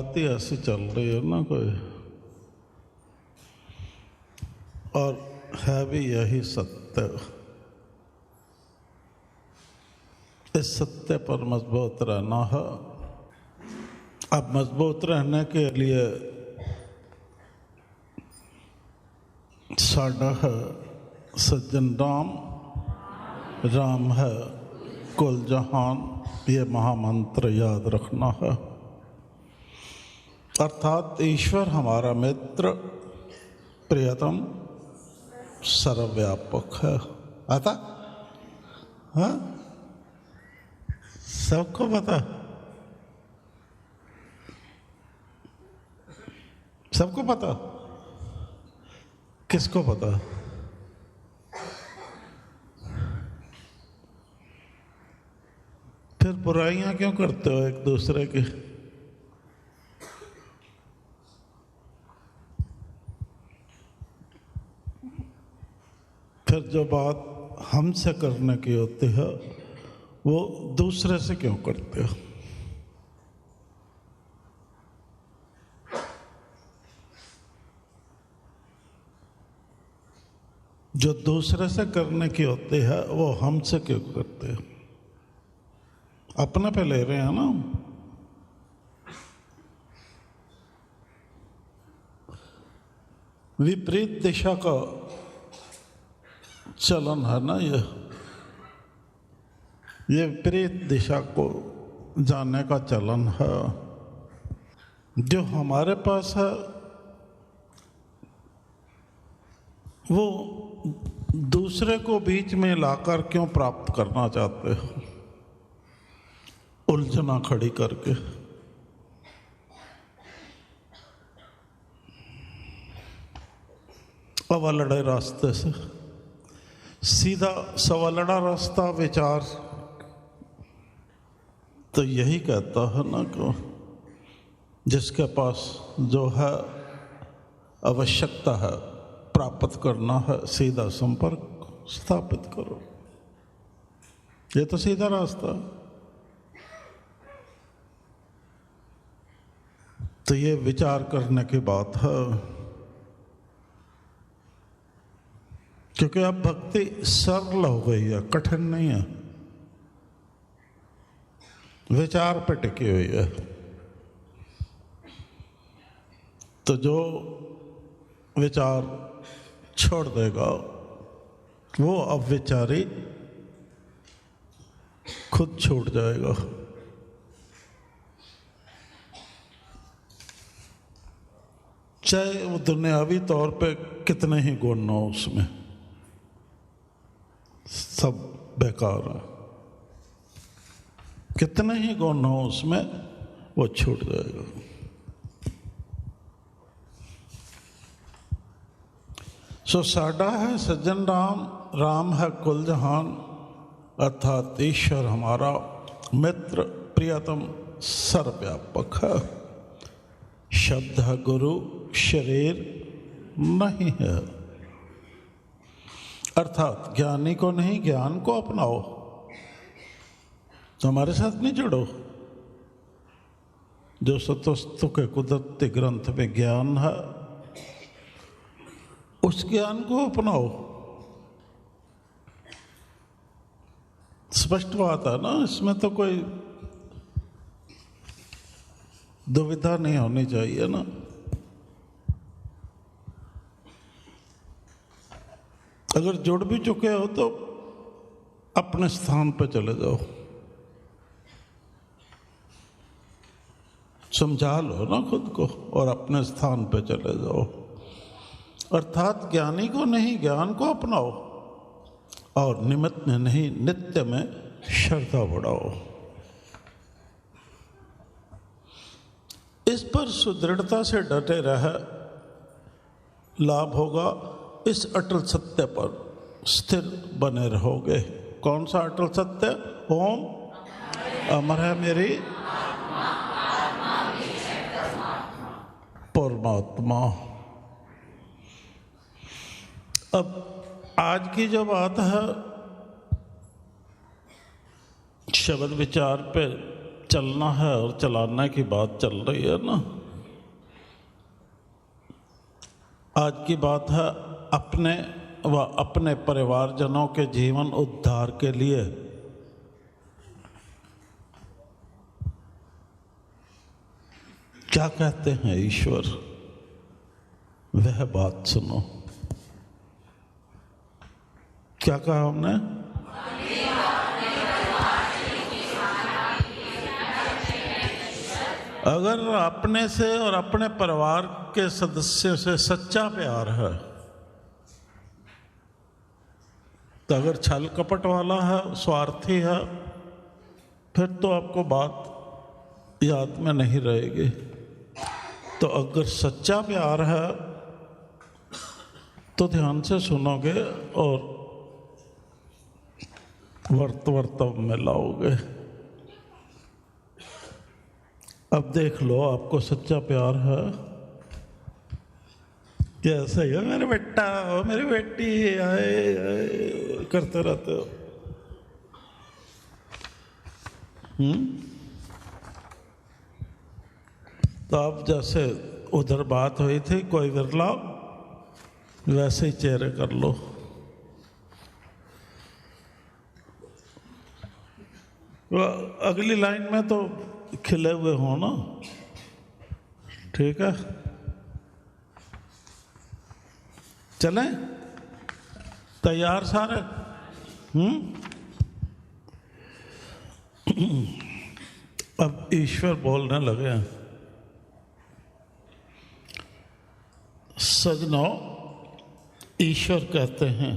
बात ही ऐसी चल रही है ना कोई, और है भी यही सत्य। इस सत्य पर मजबूत रहना है। अब मजबूत रहने के लिए साडा है सज्जन राम, राम है कुल जहान, ये महामंत्र याद रखना है। अर्थात ईश्वर हमारा मित्र, प्रियतम, सर्वव्यापक है। आता हाँ, सबको पता, सबको पता, किसको पता? फिर बुराइयां क्यों करते हो एक दूसरे की? फिर जो बात हमसे करने की होती है वो दूसरे से क्यों करते हो? जो दूसरे से करने की होती है वो हमसे क्यों करते हो? अपने पे ले रहे हैं ना। विपरीत दिशा का चलन है ना ये विपरीत दिशा को जानने का चलन है। जो हमारे पास है वो दूसरे को बीच में लाकर क्यों प्राप्त करना चाहते हो? उलझना खड़ी करके। अवलड़े रास्ते से सीधा सवलड़ा रास्ता विचार तो यही कहता है ना कि जिसके पास जो है आवश्यकता है, प्राप्त करना है, सीधा संपर्क स्थापित करो। ये तो सीधा रास्ता। तो ये विचार करने की बात है, क्योंकि अब भक्ति सरल हो गई है, कठिन नहीं है, विचार पे टिकी हुई है। तो जो विचार छोड़ देगा वो अब विचारी खुद छूट जाएगा। चाहे वो दुनियावी तौर पे कितने ही गुण हो, उसमें सब बेकार है। कितने ही गुण हो उसमें, वो छूट जाएगा। सो साडा है सज्जन राम, राम है कुल जहान, अर्थात ईश्वर हमारा मित्र, प्रियतम, सर्वव्यापक है। शब्द है गुरु, शरीर नहीं है। अर्थात ज्ञानी को नहीं, ज्ञान को अपनाओ, तो हमारे साथ नहीं जुड़ो। जो सतस्तु के कुदरती ग्रंथ में ज्ञान है, उस ज्ञान को अपनाओ। स्पष्ट बात है ना, इसमें तो कोई दुविधा नहीं होनी चाहिए ना। अगर जुड़ भी चुके हो तो अपने स्थान पर चले जाओ, समझा लो ना खुद को और अपने स्थान पर चले जाओ। अर्थात ज्ञानी को नहीं, ज्ञान को अपनाओ और निमित्त में नहीं, नित्य में श्रद्धा बढ़ाओ। इस पर सुदृढ़ता से डटे रहे, लाभ होगा। इस अटल सत्य पर स्थिर बने रहोगे। कौन सा अटल सत्य? ओम अमर है मेरी परमात्मा। अब आज की जो बात है शब्द विचार पे चलना है और चलाने की बात चल रही है ना। आज की बात है अपने व अपने परिवारजनों के जीवन उद्धार के लिए क्या कहते हैं ईश्वर, वह बात सुनो। क्या कहा हमने? अगर अपने से और अपने परिवार के सदस्यों से सच्चा प्यार है, तो अगर छल कपट वाला है, स्वार्थी है, फिर तो आपको बात याद में नहीं रहेगी। तो अगर सच्चा प्यार है तो ध्यान से सुनोगे और वर्तव में लाओगे। अब देख लो, आपको सच्चा प्यार है कैसे है? मेरे बेटा, मेरी बेटी, आए करते रहते हो। तो अब जैसे उधर बात हुई थी कोई विरला, वैसे ही चेहरे कर लो। अगली लाइन में तो खिले हुए हो ना, ठीक है? चलें? तैयार सारे? अब ईश्वर बोलने लगे हैं। सजनों, ईश्वर कहते हैं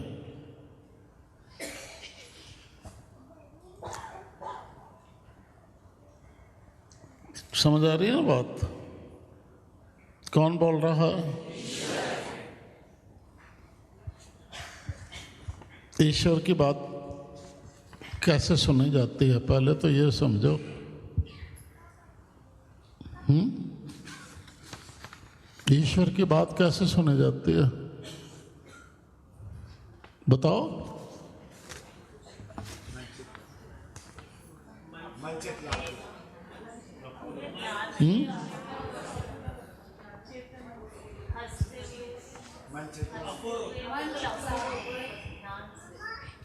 समझ आ रही है ना बात? कौन बोल रहा है? ईश्वर की बात कैसे सुनी जाती है, पहले तो ये समझो। ईश्वर की बात कैसे सुनी जाती है, बताओ?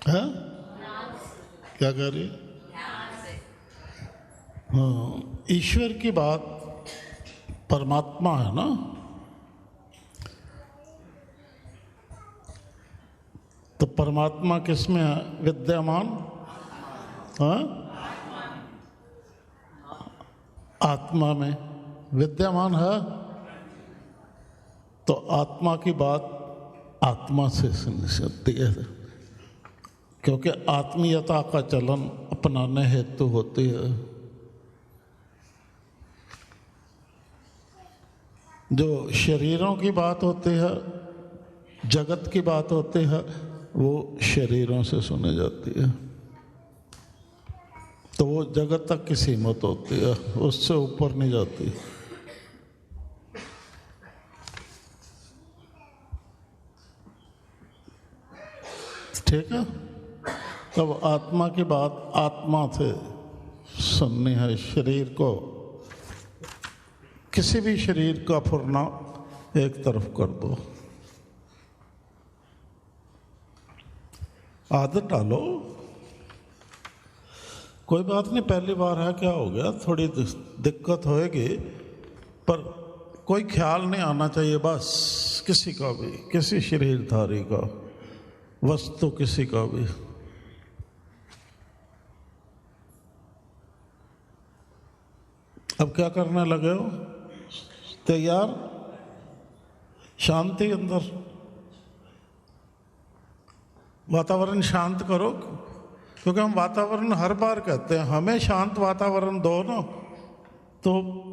है? क्या कह रही? हाँ, ईश्वर की बात परमात्मा है ना। तो परमात्मा किसमें है विद्यमान? हाँ, आत्मा में विद्यमान है। तो आत्मा की बात आत्मा से सुनी जाती है, क्योंकि आत्मीयता का चलन अपनाने हेतु होती है। जो शरीरों की बात होती है, जगत की बात होती है, वो शरीरों से सुनी जाती है। तो वो जगत तक की सीमित होती है, उससे ऊपर नहीं जाती। ठीक है? तब आत्मा की बात आत्मा से सुननी है। शरीर को, किसी भी शरीर का फुरना एक तरफ कर दो, आदत डालो। कोई बात नहीं, पहली बार है, क्या हो गया, थोड़ी दिक्कत होएगी, पर कोई ख्याल नहीं आना चाहिए बस, किसी का भी, किसी शरीरधारी का, वस्तु किसी का भी। अब क्या करने लगे हो? तैयार? शांति अंदर, वातावरण शांत करो, क्योंकि हम वातावरण हर बार कहते हैं हमें शांत वातावरण दो ना, तो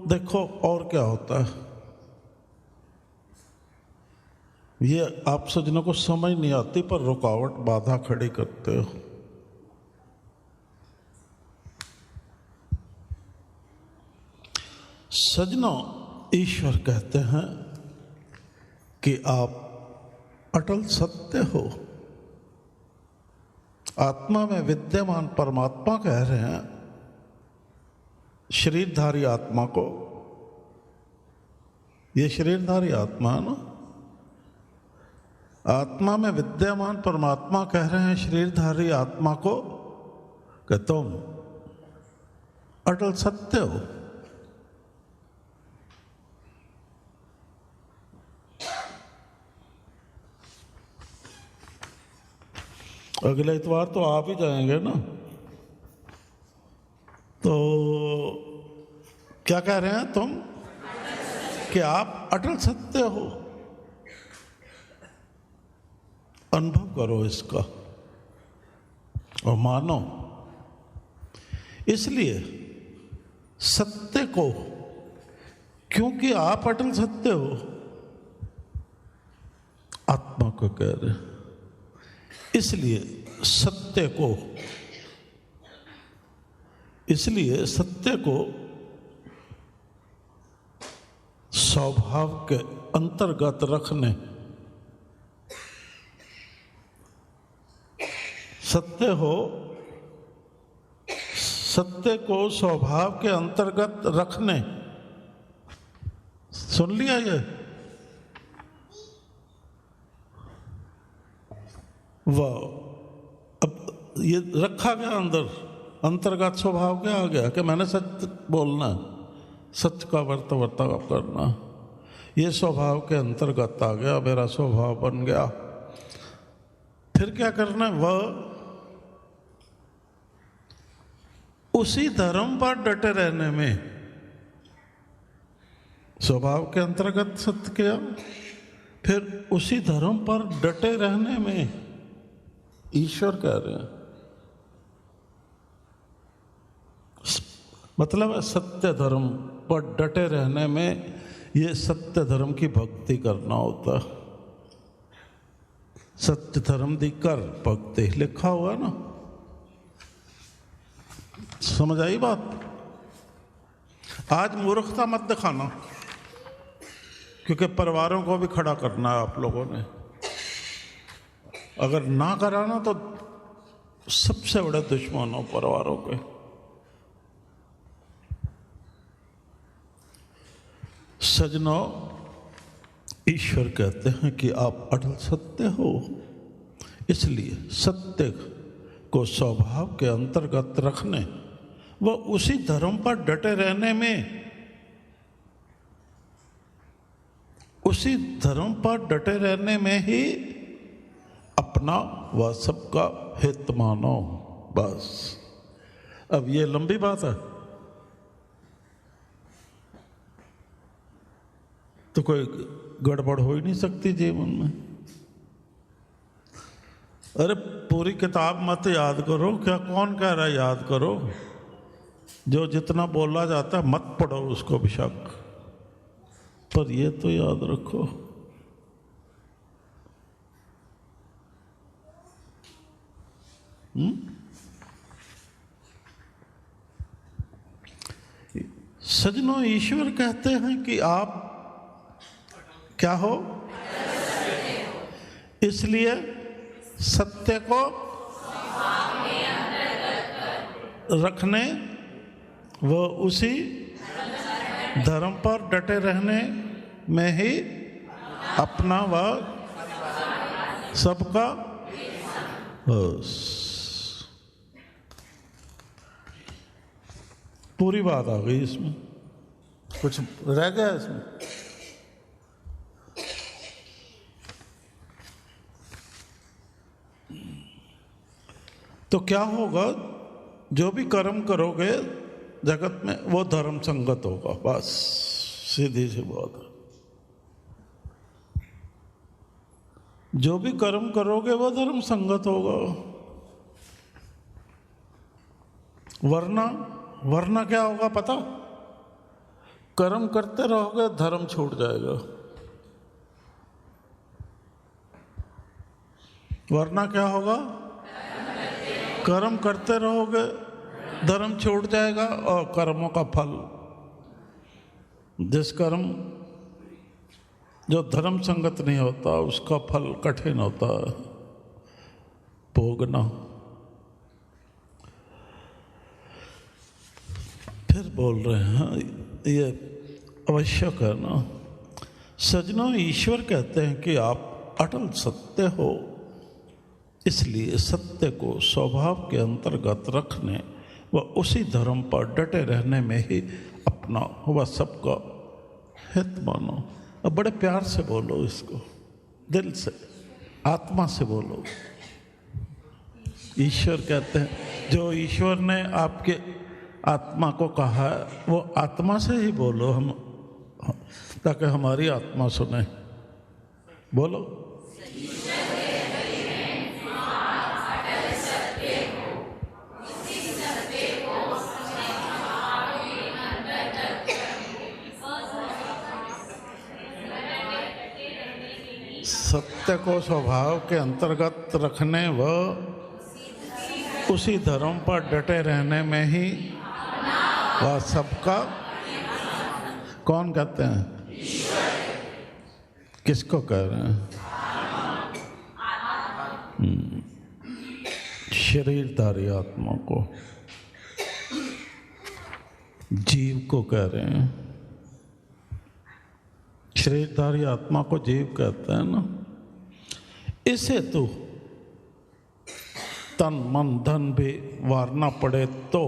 देखो और क्या होता है। ये आप सज्जनों को समझ नहीं आती, पर रुकावट बाधा खड़ी करते हो। सज्जनों, ईश्वर कहते हैं कि आप अटल सत्य हो। आत्मा में विद्यमान परमात्मा कह रहे हैं शरीरधारी आत्मा को, ये शरीरधारी आत्मा है ना, आत्मा में विद्यमान परमात्मा कह रहे हैं शरीरधारी आत्मा को कि तुम अटल सत्य हो। अगले इतवार तो आप ही जाएंगे ना, तो क्या कह रहे हैं तुम कि आप अटल सत्य हो। अनुभव करो इसका और मानो। इसलिए सत्य को, क्योंकि आप अटल सत्य हो, आत्मा को कह रहे हैं, इसलिए सत्य को, इसलिए सत्य को स्वभाव के अंतर्गत रखने, सत्य हो, सत्य को स्वभाव के अंतर्गत रखने, सुन लिया ये, वाह। अब ये रखा गया अंदर, अंतर्गत स्वभाव क्या आ गया कि मैंने सच बोलना, सच का वर्ताव करना, ये स्वभाव के अंतर्गत आ गया, मेरा स्वभाव बन गया। फिर क्या करना, वह उसी धर्म पर डटे रहने में, स्वभाव के अंतर्गत सत्य किया, फिर उसी धर्म पर डटे रहने में, ईश्वर कह रहे हैं, मतलब है सत्य धर्म पर डटे रहने में, ये सत्य धर्म की भक्ति करना होता है। सत्य धर्म दी कर भक्ति लिखा हुआ ना, समझ आई बात। आज मूर्खता मत दिखाना, क्योंकि परिवारों को भी खड़ा करना है आप लोगों ने। अगर ना कराना तो सबसे बड़े दुश्मन हो परिवारों के। सजनों, ईश्वर कहते हैं कि आप अटल सत्य हो, इसलिए सत्य को स्वभाव के अंतर्गत रखने व उसी धर्म पर डटे रहने में, उसी धर्म पर डटे रहने में ही अपना व सबका हित मानो, बस। अब ये लंबी बात है तो कोई गड़बड़ हो ही नहीं सकती जीवन में। अरे पूरी किताब मत याद करो, क्या कौन कह रहा है याद करो, जो जितना बोला जाता है मत पढ़ो उसको बेशक, पर ये तो याद रखो, सजनों, ईश्वर कहते हैं कि आप क्या हो, इसलिए सत्य को रखने व उसी धर्म पर डटे रहने में ही अपना व सबका, बस पूरी बात आ गई। इसमें कुछ रह गया इसमें? तो क्या होगा, जो भी कर्म करोगे जगत में वो धर्म संगत होगा, बस सीधी सी बात है। जो भी कर्म करोगे वो धर्म संगत होगा, वरना क्या होगा पता, कर्म करते रहोगे धर्म छूट जाएगा, वरना क्या होगा, कर्म करते रहोगे धर्म छूट जाएगा, और कर्मों का फल, जिस कर्म जो धर्म संगत नहीं होता उसका फल कठिन होता है भोगना। फिर बोल रहे हैं, ये आवश्यक है ना। सज्जनों, ईश्वर कहते हैं कि आप अटल सत्य हो, इसलिए सत्य को स्वभाव के अंतर्गत रखने व उसी धर्म पर डटे रहने में ही अपना व सबका हित मानो। अब बड़े प्यार से बोलो इसको, दिल से, आत्मा से बोलो। ईश्वर कहते हैं, जो ईश्वर ने आपके आत्मा को कहा है वो आत्मा से ही बोलो, हम, ताकि हमारी आत्मा सुने। बोलो। सत्य को स्वभाव के अंतर्गत रखने व उसी धर्म पर डटे रहने में ही वह सबका, कौन कहते हैं? किसको कह रहे हैं? शरीरधारी आत्मा को, जीव को कह रहे हैं। शरीरधारी आत्मा को जीव कहते हैं ना। इस हेतु तन मन धन भी वारना पड़े तो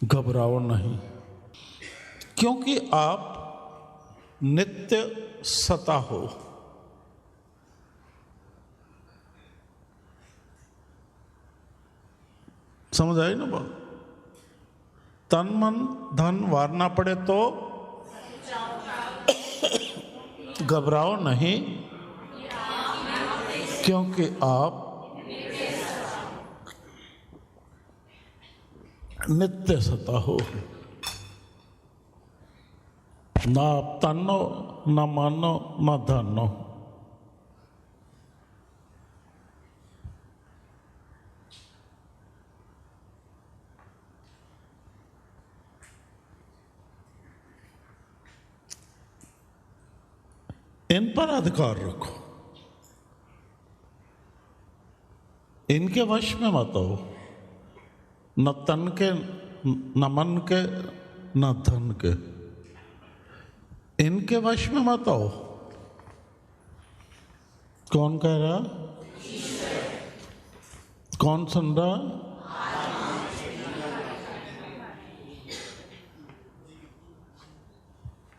घबराओ नहीं, क्योंकि आप नित्य सता हो। समझ आई ना बात? तन मन धन वारना पड़े तो घबराओ नहीं, क्योंकि आप नित्य सता हो। ना आप तनो, ना मानो, ना धनो। इन पर अधिकार रखो, इनके वश में मत हो। न तन के, न मन के, न धन के, इनके वश में मत आओ। कौन कह रहा? कौन सुन रहा?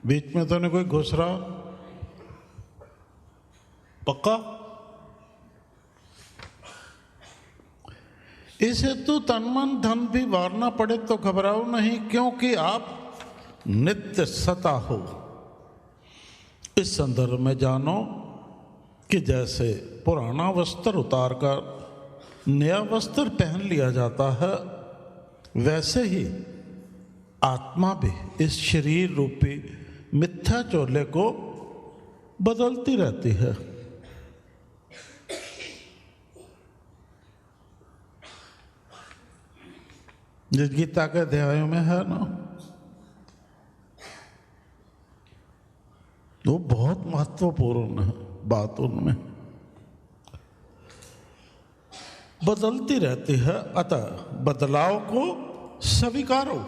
बीच में तो नहीं कोई घुस रहा? पक्का? इस हेतु तन मन धन भी वारना पड़े तो घबराओ नहीं, क्योंकि आप नित्य सता हो। इस संदर्भ में जानो कि जैसे पुराना वस्त्र उतार कर नया वस्त्र पहन लिया जाता है, वैसे ही आत्मा भी इस शरीर रूपी मिथ्या चोले को बदलती रहती है। जिस गीता के अध्यायों में है ना, वो बहुत महत्वपूर्ण है बात। उनमें बदलती रहती है, अतः बदलाव को स्वीकारो।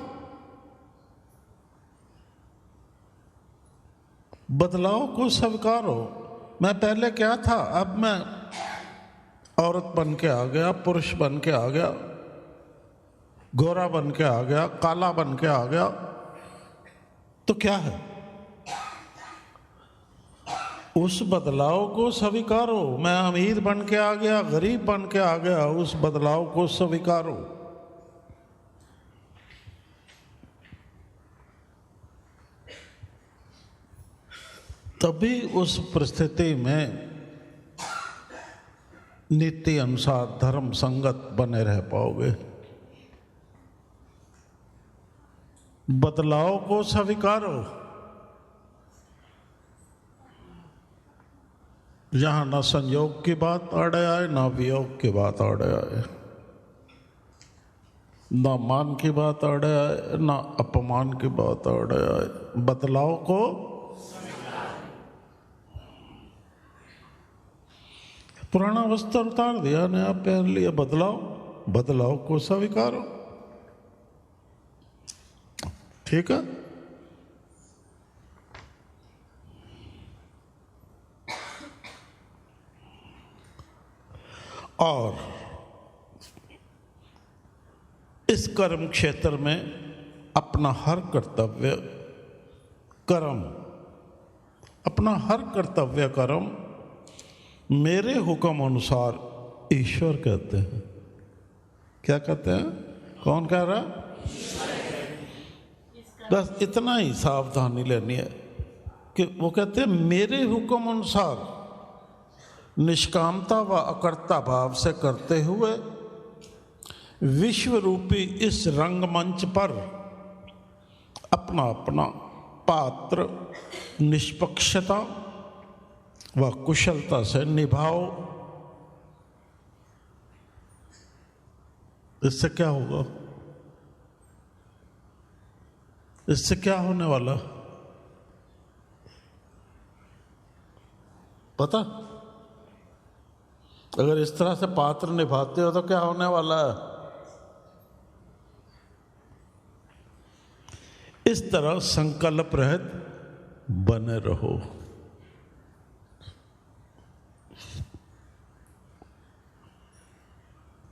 बदलाव को स्वीकारो। मैं पहले क्या था, अब मैं औरत बन के आ गया, पुरुष बन के आ गया, गोरा बन के आ गया, काला बन के आ गया, तो क्या है? उस बदलाव को स्वीकारो। मैं अमीर बन के आ गया, गरीब बन के आ गया, उस बदलाव को स्वीकारो। तभी उस परिस्थिति में नीति अनुसार धर्म संगत बने रह पाओगे। बदलाव को स्वीकारो। जहां न संयोग की बात आड़े आए, न वियोग की बात आड़े आए, न मान की बात आड़े आए, न अपमान की बात आड़े आए, बदलाव को पुराना वस्त्र उतार दिया, नया पहन लिया। बदलाव, बदलाव को स्वीकारो। ठीक है। और इस कर्म क्षेत्र में अपना हर कर्तव्य कर्म, अपना हर कर्तव्य कर्म मेरे हुक्म अनुसार ईश्वर कहते हैं। क्या कहते हैं? कौन कह रहा? बस इतना ही सावधानी लेनी है कि वो कहते हैं मेरे हुक्म अनुसार, निष्कामता व अकर्ता भाव से करते हुए विश्व रूपी इस रंगमंच पर अपना अपना पात्र निष्पक्षता व कुशलता से निभाओ। इससे क्या होगा? इससे क्या होने वाला पता? अगर इस तरह से पात्र निभाते हो तो क्या होने वाला है? इस तरह संकल्प रहित बने रहो।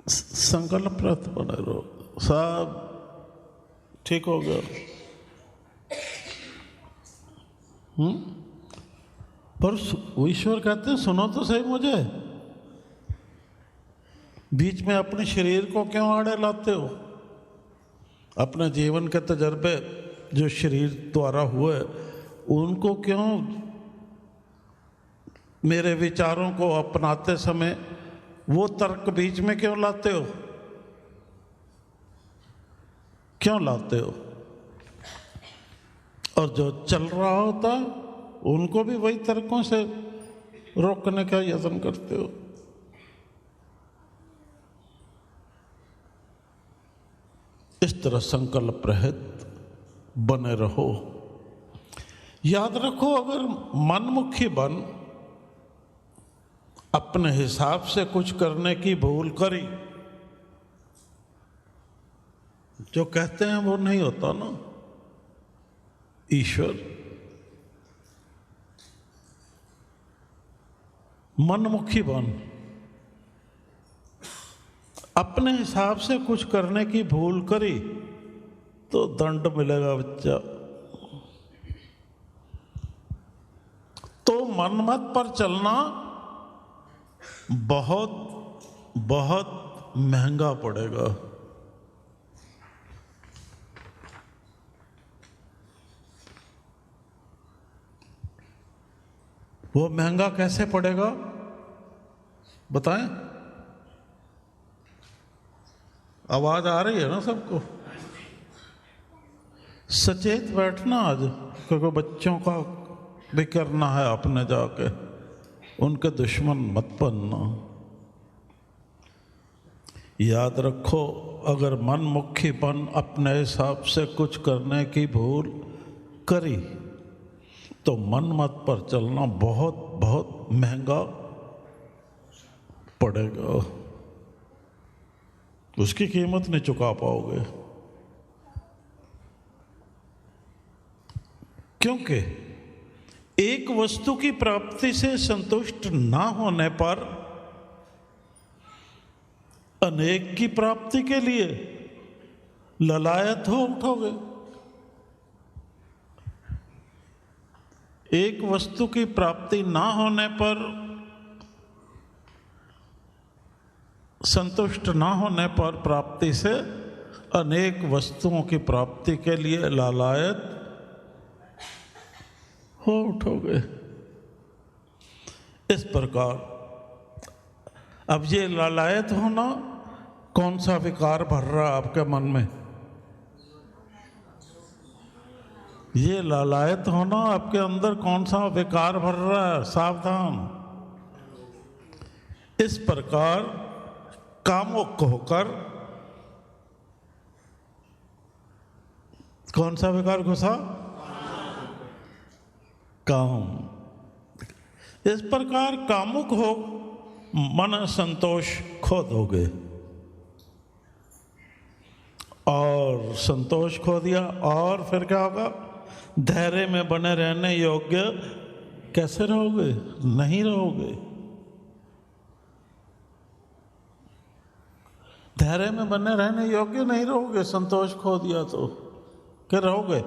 संकल्प रहित बने रहो, सब ठीक हो गया। पर ईश्वर कहते हैं सुनो तो सही मुझे, बीच में अपने शरीर को क्यों आड़े लाते हो? अपने जीवन के तजर्बे जो शरीर द्वारा हुए उनको क्यों, मेरे विचारों को अपनाते समय वो तर्क बीच में क्यों लाते हो? क्यों लाते हो? और जो चल रहा होता उनको भी वही तर्कों से रोकने का यत्न करते हो। इस तरह संकल्प रहित बने रहो। याद रखो, अगर मनमुखी बन अपने हिसाब से कुछ करने की भूल करी, जो कहते हैं वो नहीं होता ना। ईश्वर मनमुखी बन अपने हिसाब से कुछ करने की भूल करी तो दंड मिलेगा बच्चा। तो मनमत पर चलना बहुत बहुत महंगा पड़ेगा। वो महंगा कैसे पड़ेगा बताएं? आवाज आ रही है ना सबको? सचेत बैठना आज, क्योंकि बच्चों का भी करना है अपने जाके, उनके दुश्मन मत बनना। याद रखो, अगर मनमुखीपन अपने हिसाब से कुछ करने की भूल करी तो मनमत पर चलना बहुत बहुत महंगा पड़ेगा। उसकी कीमत नहीं चुका पाओगे, क्योंकि एक वस्तु की प्राप्ति से संतुष्ट ना होने पर अनेक की प्राप्ति के लिए ललायत हो उठोगे। एक वस्तु की प्राप्ति ना होने पर, संतुष्ट ना होने पर प्राप्ति से अनेक वस्तुओं की प्राप्ति के लिए लालायत हो उठोगे। इस प्रकार अब ये लालायत होना, कौन सा विकार भर रहा आपके मन में? ये लालायत होना आपके अंदर कौन सा विकार भर रहा है? सावधान। इस प्रकार कामुक होकर, कौन सा विकार घुसा? काम। इस प्रकार कामुक हो मन संतोष खो दोगे और संतोष खो दिया, और फिर क्या होगा? धैर्य में बने रहने योग्य कैसे रहोगे? नहीं रहोगे। धैर्य में बने रहने योग्य नहीं रहोगे। संतोष खो दिया तो क्या रहोगे?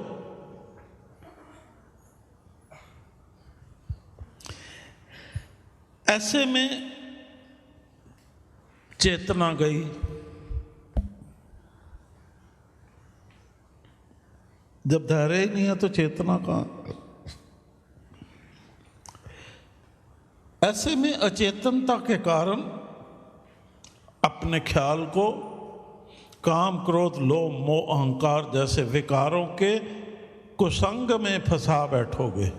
ऐसे में चेतना गई। जब धैर्य ही नहीं है तो चेतना कहाँ? ऐसे में अचेतनता के कारण अपने ख्याल को काम, क्रोध, लोभ, मोह, अहंकार जैसे विकारों के कुसंग में फंसा बैठोगे।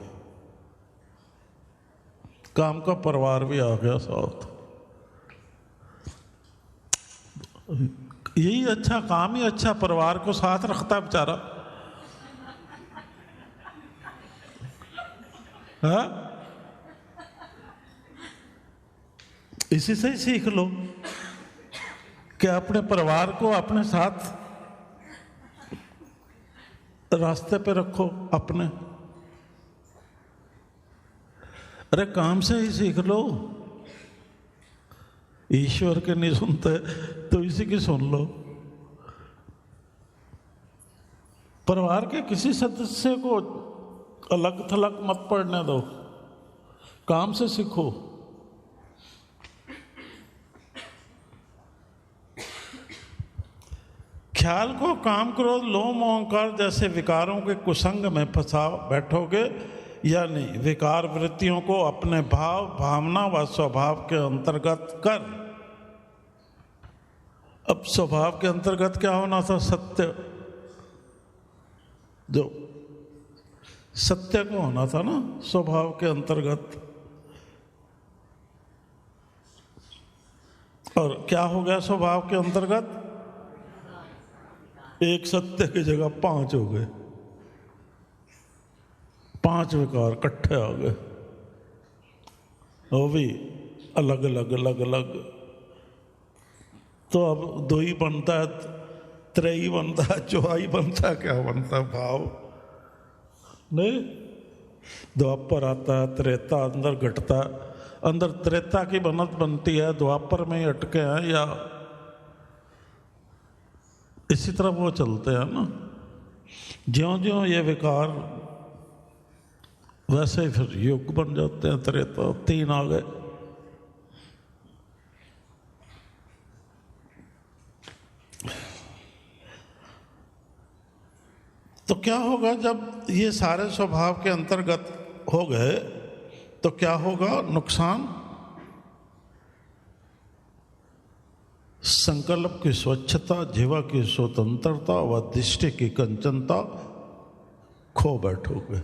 काम का परिवार भी आ गया साथ। यही अच्छा, काम ही अच्छा परिवार को साथ रखता है बेचारा। हाँ, इसी से ही सीख लो कि अपने परिवार को अपने साथ रास्ते पे रखो अपने। अरे काम से ही सीख लो। ईश्वर के नहीं सुनते तो इसी की सुन लो। परिवार के किसी सदस्य को अलग थलग मत पड़ने दो, काम से सीखो। ख्याल को काम, क्रोध, लोभ, अहंकार जैसे विकारों के कुसंग में फंसा बैठोगे, यानी विकार वृत्तियों को अपने भाव, भावना व स्वभाव के अंतर्गत कर। अब स्वभाव के अंतर्गत क्या होना था? सत्य, जो सत्य को होना था ना स्वभाव के अंतर्गत। और क्या हो गया स्वभाव के अंतर्गत? एक सत्य की जगह 5 हो गए, 5 विकार इकट्ठे आ गए। वो भी अलग अलग अलग अलग। तो अब 2 ही बनता है, 3 ही बनता है, 4 ही बनता है, क्या बनता है? भाव नहीं। द्वापर आता है, त्रेता अंदर घटता है। अंदर त्रेता की बनत बनती है, द्वापर में ही अटके हैं, या इसी तरह वो चलते हैं ना। ज्यों ज्यों ये विकार वैसे ही फिर युग बन जाते हैं। त्रेता 3 आ गए। तो क्या होगा जब ये सारे स्वभाव के अंतर्गत हो गए? तो क्या होगा नुकसान? संकल्प की स्वच्छता, जीवा की स्वतंत्रता व दृष्टि की कंचनता खो बैठोगे।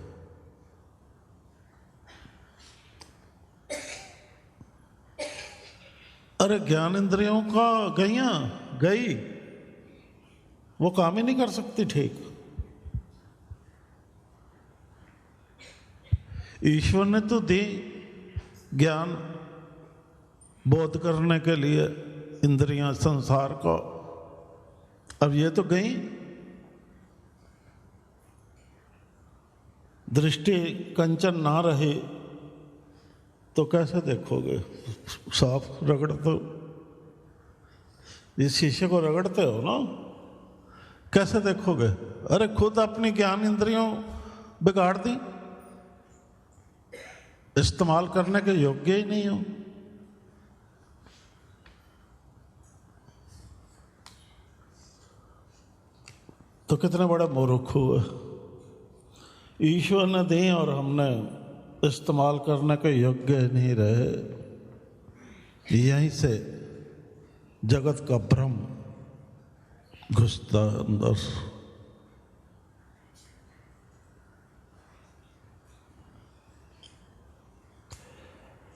अरे ज्ञान इंद्रियों का गई, वो काम ही नहीं कर सकती ठीक। ईश्वर ने तो दी ज्ञान बोध करने के लिए इंद्रियां संसार को, अब ये तो गई। दृष्टि कंचन ना रही तो कैसे देखोगे? साफ रगड़, तो इस शीशे को रगड़ते हो ना, कैसे देखोगे? अरे खुद अपनी ज्ञान इंद्रियों बिगाड़ दी, इस्तेमाल करने के योग्य ही नहीं हो। तो कितने बड़े मूर्ख हुए। ईश्वर ने दी और हमने इस्तेमाल करने के योग्य नहीं रहे। यहीं से जगत का भ्रम घुसता अंदर।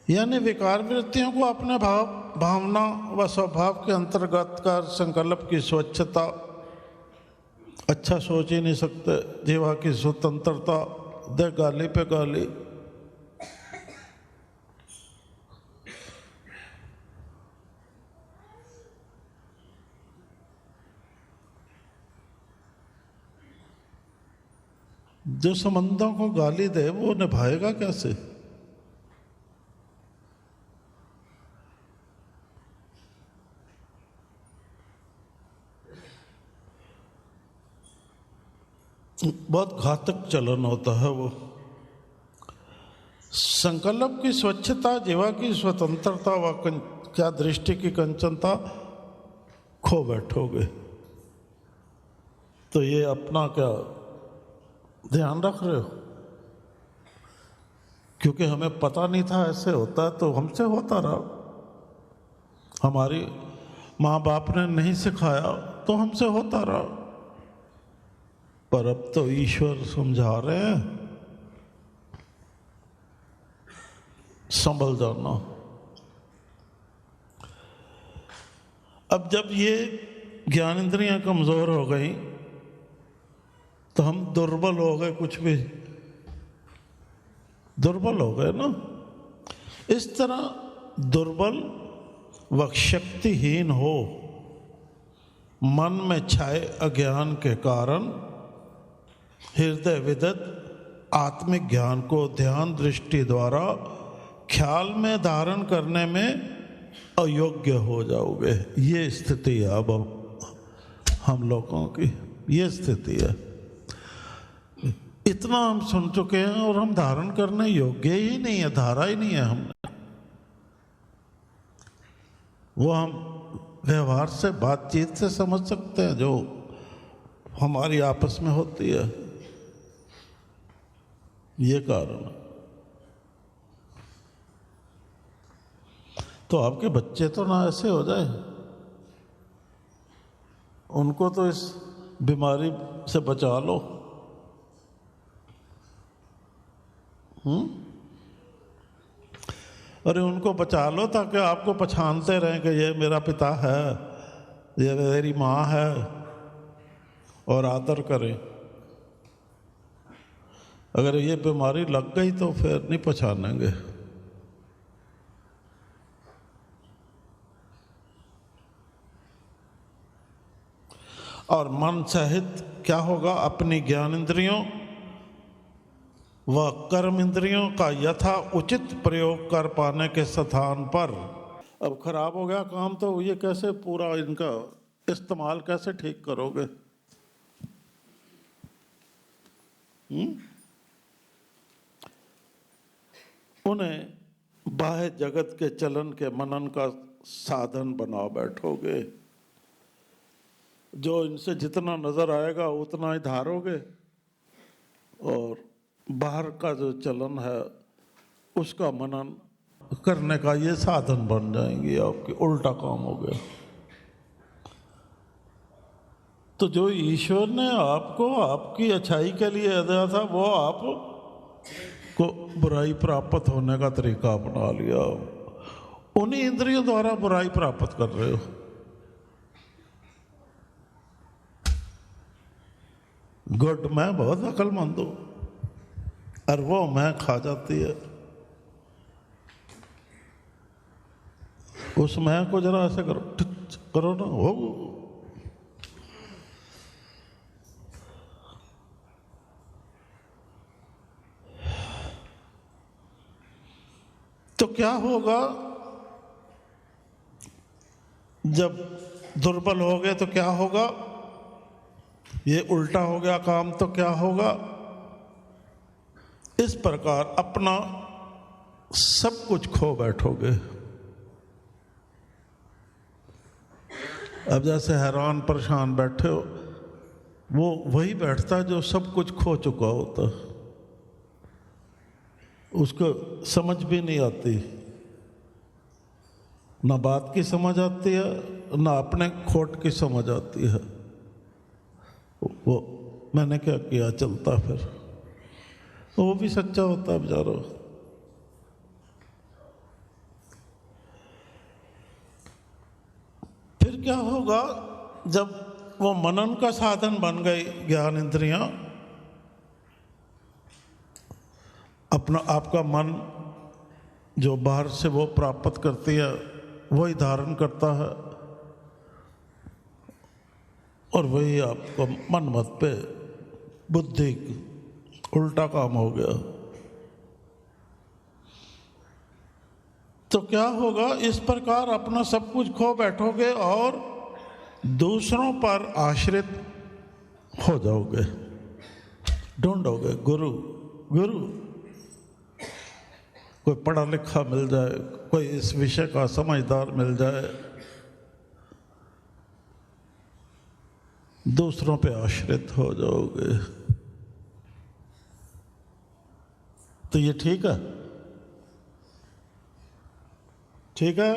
यानी विकार वृत्तियों को अपने भाव, भावना व स्वभाव के अंतर्गत कर संकल्प की स्वच्छता, अच्छा सोच ही नहीं सकते, जीवा की स्वतंत्रता, दे गाली पे गाली। जो संबंधों को गाली दे वो निभाएगा कैसे? बहुत घातक चलन होता है वो। संकल्प की स्वच्छता, जीवा की स्वतंत्रता व क्या दृष्टि की कंचनता खो बैठोगे तो ये अपना क्या ध्यान रख रहे हो? क्योंकि हमें पता नहीं था ऐसे होता है तो हमसे होता रहा। हमारी माँ बाप ने नहीं सिखाया तो हमसे होता रहा। पर अब तो ईश्वर समझा रहे हैं, संभल जाना। अब जब ये ज्ञान इंद्रियां कमजोर हो गई तो हम दुर्बल हो गए, कुछ भी दुर्बल हो गए ना। इस तरह दुर्बल व शक्तिहीन हो मन में छाए अज्ञान के कारण हृदय विदित आत्मिक ज्ञान को ध्यान दृष्टि द्वारा ख्याल में धारण करने में अयोग्य हो जाओगे। ये स्थिति है अब हम लोगों की, ये स्थिति है। इतना हम सुन चुके हैं और हम धारण करने योग्य ही नहीं है, धारा ही नहीं है हमने। वो हम व्यवहार से, बातचीत से समझ सकते हैं जो हमारी आपस में होती है। ये कारण है। तो आपके बच्चे तो ना ऐसे हो जाए, उनको तो इस बीमारी से बचा लो। अरे उनको बचा लो ताकि आपको पहचानते रहें कि ये मेरा पिता है, ये मेरी माँ है, और आदर करें। अगर ये बीमारी लग गई तो फिर नहीं पहचानेंगे। और मन सहित क्या होगा? अपनी ज्ञान इंद्रियों व कर्म इंद्रियों का यथा उचित प्रयोग कर पाने के स्थान पर अब खराब हो गया काम, तो ये कैसे पूरा इनका इस्तेमाल कैसे ठीक करोगे? उन्हें बाह्य जगत के चलन के मनन का साधन बना बैठोगे। जो इनसे जितना नजर आएगा उतना ही धारोगे, और बाहर का जो चलन है उसका मनन करने का ये साधन बन जाएंगे आपके। उल्टा काम हो गया। तो जो ईश्वर ने आपको आपकी अच्छाई के लिए दिया था वो आप को बुराई प्राप्त होने का तरीका अपना लिया। उन्हीं इंद्रियों द्वारा बुराई प्राप्त कर रहे हो। गुड, मैं बहुत अक्लमंद हूं, और वो मैं खा जाती है। उस मैं को जरा ऐसे करो ना, हो। तो क्या होगा जब दुर्बल हो गए? तो क्या होगा? ये उल्टा हो गया काम, तो क्या होगा? इस प्रकार अपना सब कुछ खो बैठोगे। अब जैसे हैरान परेशान बैठे हो, वो वही बैठता है जो सब कुछ खो चुका होता। उसको समझ भी नहीं आती, ना बात की समझ आती है, ना अपने खोट की समझ आती है। वो मैंने क्या किया चलता, फिर वो भी सच्चा होता है बेचारा। फिर क्या होगा जब वो मनन का साधन बन गई ज्ञान इंद्रियां? अपना आपका मन जो बाहर से वो प्राप्त करती है वही धारण करता है, और वही आपको मन मत पे बुद्धि उल्टा काम हो गया। तो क्या होगा, इस प्रकार अपना सब कुछ खो बैठोगे और दूसरों पर आश्रित हो जाओगे। ढूंढोगे गुरु गुरु, कोई पढ़ा लिखा मिल जाए, कोई इस विषय का समझदार मिल जाए, दूसरों पे आश्रित हो जाओगे। तो ये ठीक है? ठीक है?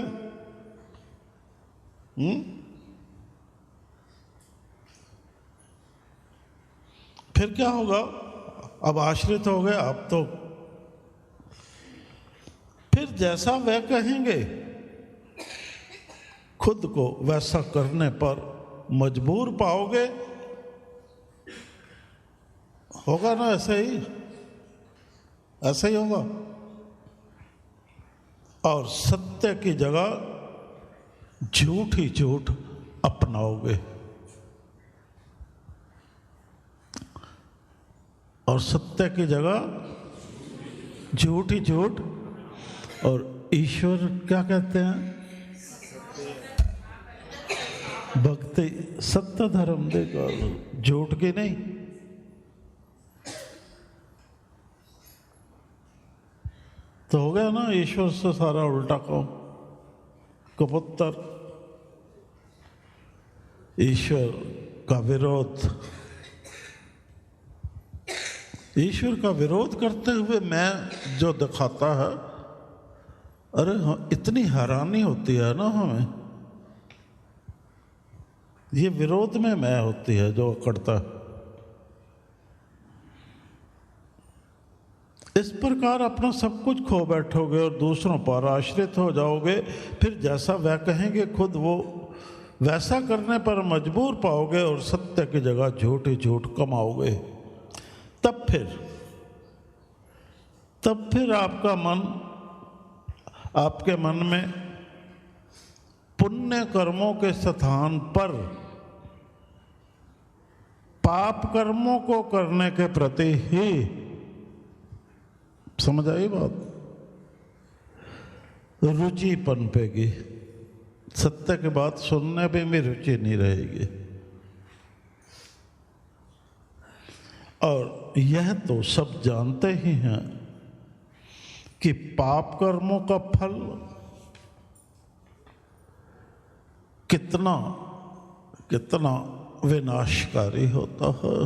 फिर क्या होगा? अब आश्रित हो गए, अब तो फिर जैसा वह कहेंगे खुद को वैसा करने पर मजबूर पाओगे। होगा ना? ऐसे ही, ऐसे ही होगा। और सत्य की जगह झूठ ही झूठ अपनाओगे। और सत्य की जगह झूठ ही झूठ। और ईश्वर क्या कहते हैं? भक्ति सत्य धर्म देगा, झूठ की नहीं। तो हो गया ना ईश्वर से सारा उल्टा काम। कबूतर ईश्वर का विरोध, ईश्वर का विरोध करते हुए मैं जो दिखाता है, अरे इतनी हैरानी होती है ना हमें। ये विरोध में मैं होती है जो करता है। इस प्रकार अपना सब कुछ खो बैठोगे और दूसरों पर आश्रित हो जाओगे। फिर जैसा वह कहेंगे खुद वो वैसा करने पर मजबूर पाओगे और सत्य की जगह झूठ ही झूठ कमाओगे। तब फिर आपके मन में पुण्य कर्मों के स्थान पर पाप कर्मों को करने के प्रति ही, समझ आई बात, रुचि पनपेगी। सत्य की बात सुनने में भी रुचि नहीं रहेगी। और यह तो सब जानते ही हैं कि पाप कर्मों का फल कितना कितना विनाशकारी होता है।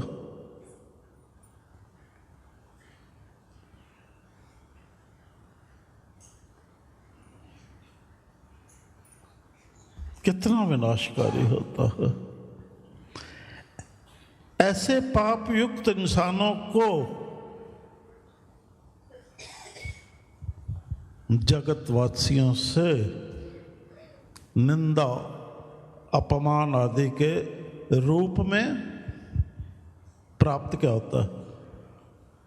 कितना विनाशकारी होता है। ऐसे पाप युक्त इंसानों को जगतवासियों से निंदा अपमान आदि के रूप में प्राप्त क्या होता है?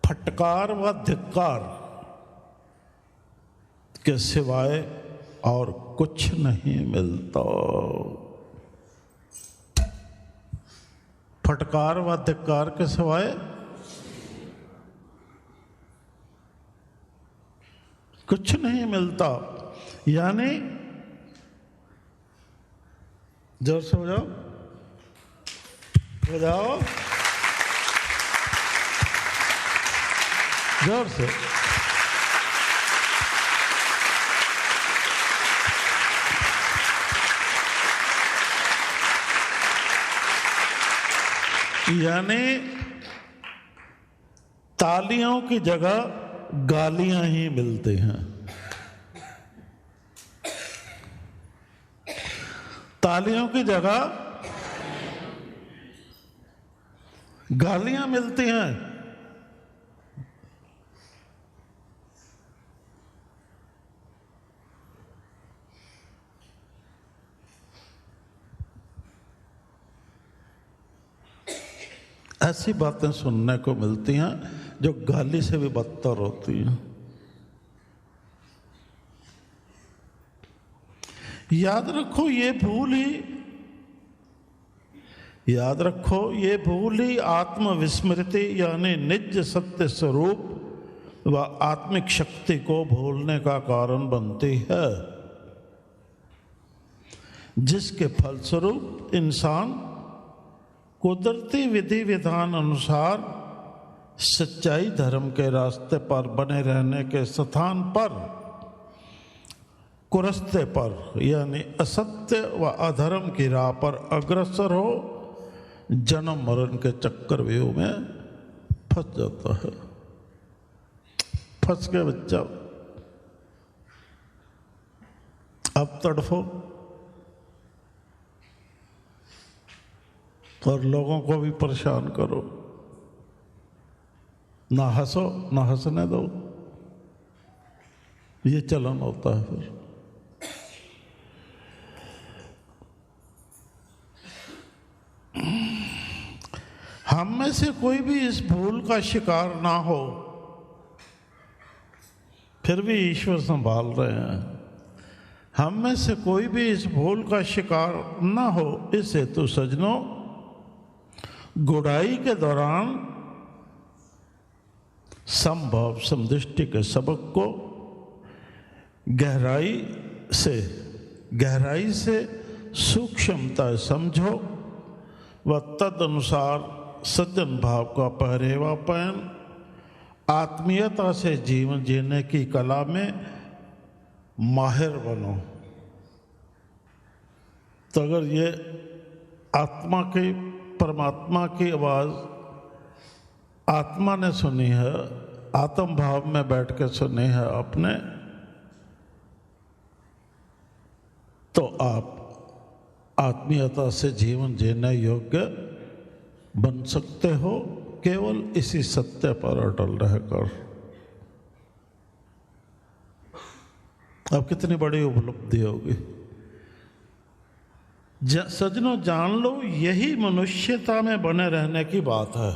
फटकार व धिक्कार के सिवाय और कुछ नहीं मिलता। फटकार व धिक्कार के सिवाय कुछ नहीं मिलता। यानी जोर से हो जाओ, हो जाओ जोर से। यानी तालियों की जगह गालियां ही मिलती हैं। तालियों की जगह गालियां मिलती हैं। ऐसी बातें सुनने को मिलती हैं जो गाली से भी बदतर होती हैं। याद रखो, ये भूल ही याद रखो, ये भूल ही आत्मविस्मृति यानी निज सत्य स्वरूप व आत्मिक शक्ति को भूलने का कारण बनती है, जिसके फलस्वरूप इंसान कुदरती विधि विधान अनुसार सच्चाई धर्म के रास्ते पर बने रहने के स्थान पर कुरस्ते पर यानी असत्य व अधर्म की राह पर अग्रसर हो जन्म मरण के चक्रव्यूह में फंस जाता है। फंस गया बच्चा, अब तड़फो और लोगों को भी परेशान करो, ना हंसो ना हंसने दो, ये चलन होता है। फिर हम में से कोई भी इस भूल का शिकार ना हो, फिर भी ईश्वर संभाल रहे हैं। हम में से कोई भी इस भूल का शिकार ना हो, इस हेतु सज्जनों गुड़ाई के दौरान संभव समदृष्टि के सबक को गहराई से सूक्ष्मता समझो व तद अनुसार सज्जन भाव का पहरेवा पहन आत्मीयता से जीवन जीने की कला में माहिर बनो। तो अगर ये आत्मा की परमात्मा की आवाज़ आत्मा ने सुनी है, आत्म भाव में बैठ के सुनी है अपने, तो आप आत्मीयता से जीवन जीने योग्य बन सकते हो, केवल इसी सत्य पर अटल रहकर। अब कितनी बड़ी उपलब्धि होगी। सज्जनों जान लो, यही मनुष्यता में बने रहने की बात है।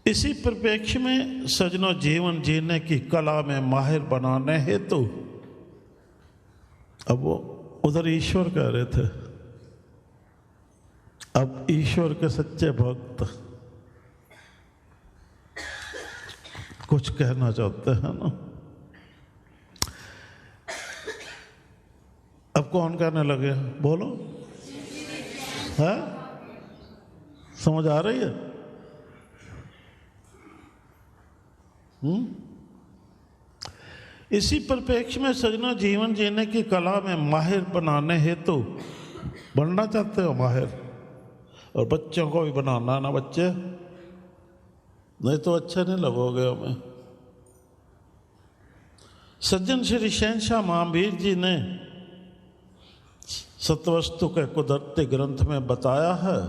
इसी परिप्रेक्ष्य में सज्जनों जीवन जीने की कला में माहिर बनाने हेतु, अब वो उधर ईश्वर कह रहे थे, अब ईश्वर के सच्चे भक्त कुछ कहना चाहते हैं ना। अब कौन कहने लगे, बोलो, है समझ आ रही है? इसी परिप्रेक्ष्य में सज्जनों जीवन जीने की कला में माहिर बनाने हेतु बनना चाहते हो माहिर, और बच्चों को भी बनाना ना बच्चे, नहीं तो अच्छे नहीं लगोगे हमें। सज्जन श्री शहंशाह महावीर जी ने सत्वस्तु के कुदरती ग्रंथ में बताया है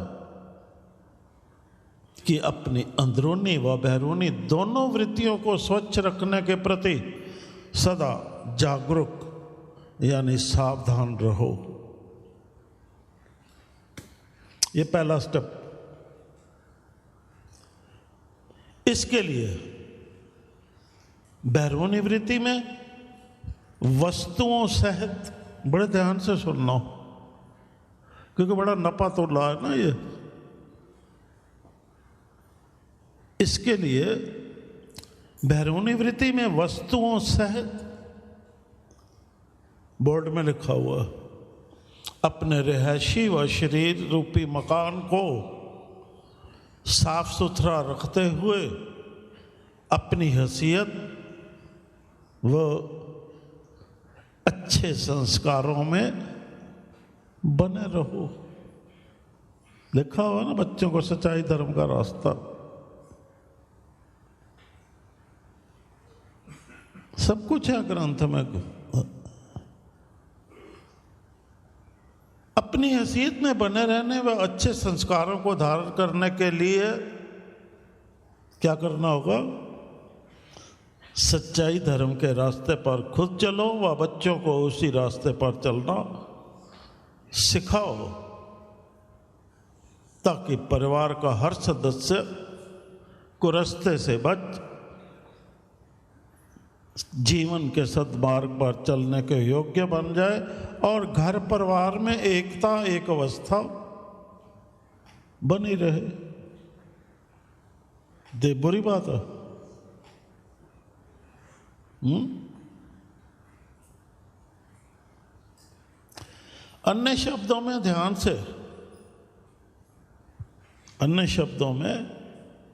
कि अपनी अंदरूनी व बैरूनी दोनों वृत्तियों को स्वच्छ रखने के प्रति सदा जागरूक यानी सावधान रहो। ये पहला स्टेप। इसके लिए बैरूनी वृत्ति में वस्तुओं सहित, बड़े ध्यान से सुनना क्योंकि बड़ा नपा तोला है ना ये, इसके लिए बैरूनी वृत्ति में वस्तुओं सहित, बोर्ड में लिखा हुआ, अपने रिहायशी व शरीर रूपी मकान को साफ सुथरा रखते हुए अपनी हैसियत व अच्छे संस्कारों में बने रहो। लिखा हुआ ना बच्चों को सच्चाई धर्म का रास्ता, सब कुछ है ग्रंथ में। अपनी हैसियत में बने रहने व अच्छे संस्कारों को धारण करने के लिए क्या करना होगा? सच्चाई धर्म के रास्ते पर खुद चलो व बच्चों को उसी रास्ते पर चलना सिखाओ, ताकि परिवार का हर सदस्य कुरस्ते से बच जीवन के सद्मार्ग पर चलने के योग्य बन जाए और घर परिवार में एकता, एक अवस्था बनी रहे। दे बुरी बात है। अन्य शब्दों में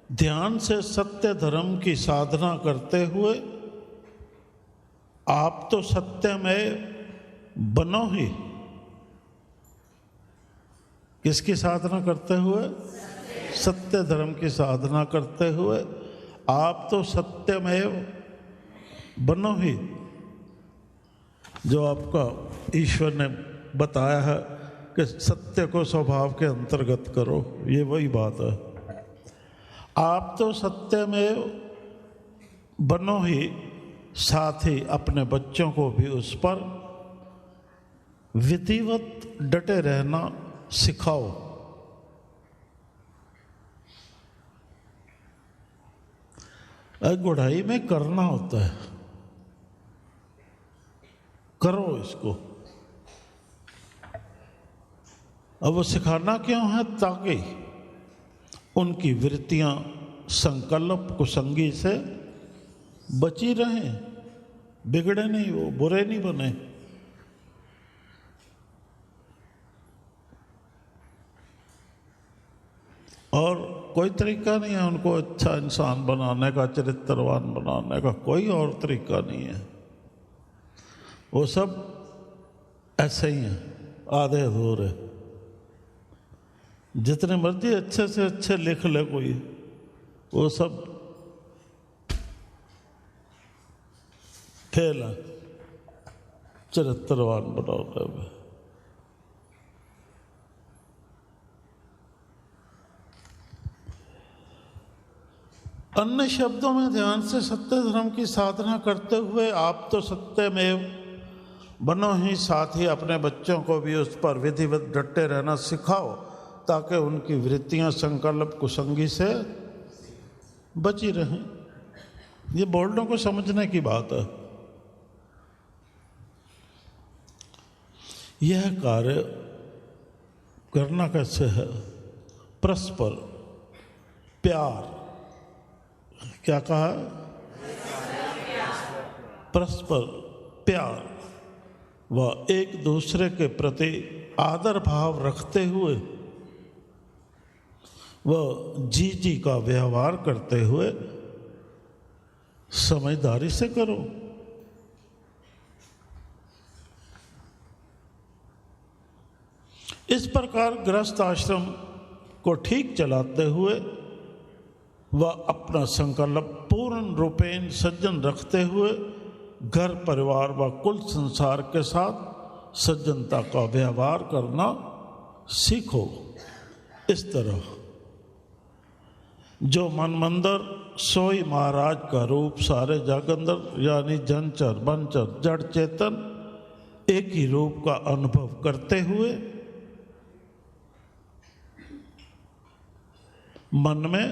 ध्यान से सत्य धर्म की साधना करते हुए आप तो सत्य में बनो ही। किसकी साधना करते हुए? सत्य धर्म की साधना करते हुए आप तो सत्य में बनो ही। जो आपका ईश्वर ने बताया है कि सत्य को स्वभाव के अंतर्गत करो, ये वही बात है। आप तो सत्य में बनो ही, साथ ही अपने बच्चों को भी उस पर विधिवत डटे रहना सिखाओ। गुढ़ाई में करना होता है, करो इसको। अब वो सिखाना क्यों है? ताकि उनकी वृत्तियां संकल्प कुसंगी से बची रहें, बिगड़े नहीं, वो बुरे नहीं बने। और कोई तरीका नहीं है उनको अच्छा इंसान बनाने का, चरित्रवान बनाने का, कोई और तरीका नहीं है। वो सब ऐसे ही हैं, आधे अधूरे। जितने मर्जी अच्छे से अच्छे लिख ले कोई, वो सब फेल है चरित्रवान बनाने में। अन्य शब्दों में ध्यान से सत्य धर्म की साधना करते हुए आप तो सत्य में बनो ही, साथ ही अपने बच्चों को भी उस पर विधिवत डटे रहना सिखाओ, ताकि उनकी वृत्तियां संकल्प कुसंगी से बची रहें। ये बोल्डों को समझने की बात है। यह कार्य करना कैसे है? परस्पर प्यार। क्या कहा? परस्पर प्यार व एक दूसरे के प्रति आदर भाव रखते हुए वह जी का व्यवहार करते हुए समझदारी से करो। इस प्रकार गृहस्थ आश्रम को ठीक चलाते हुए वह अपना संकल्प पूर्ण रूपेण सज्जन रखते हुए घर परिवार व कुल संसार के साथ सज्जनता का व्यवहार करना सीखो। इस तरह जो मनमंदिर सोई महाराज का रूप सारे जागंदर यानी जनचर बनचर जड़ चेतन एक ही रूप का अनुभव करते हुए मन में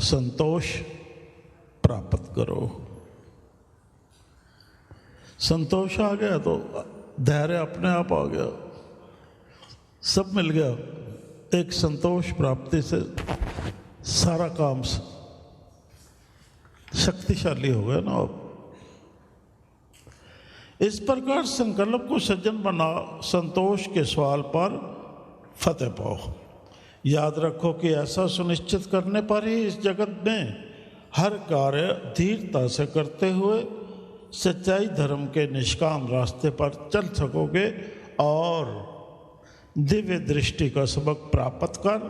संतोष प्राप्त करो। संतोष आ गया तो धैर्य अपने आप आ गया, सब मिल गया। एक संतोष प्राप्ति से सारा काम शक्तिशाली हो गया ना। अब इस प्रकार संकल्प को सज्जन बना संतोष के सवाल पर फतेह पाओ। याद रखो कि ऐसा सुनिश्चित करने पर ही इस जगत में हर कार्य धीरता से करते हुए सच्चाई धर्म के निष्काम रास्ते पर चल सकोगे और दिव्य दृष्टि का सबक प्राप्त कर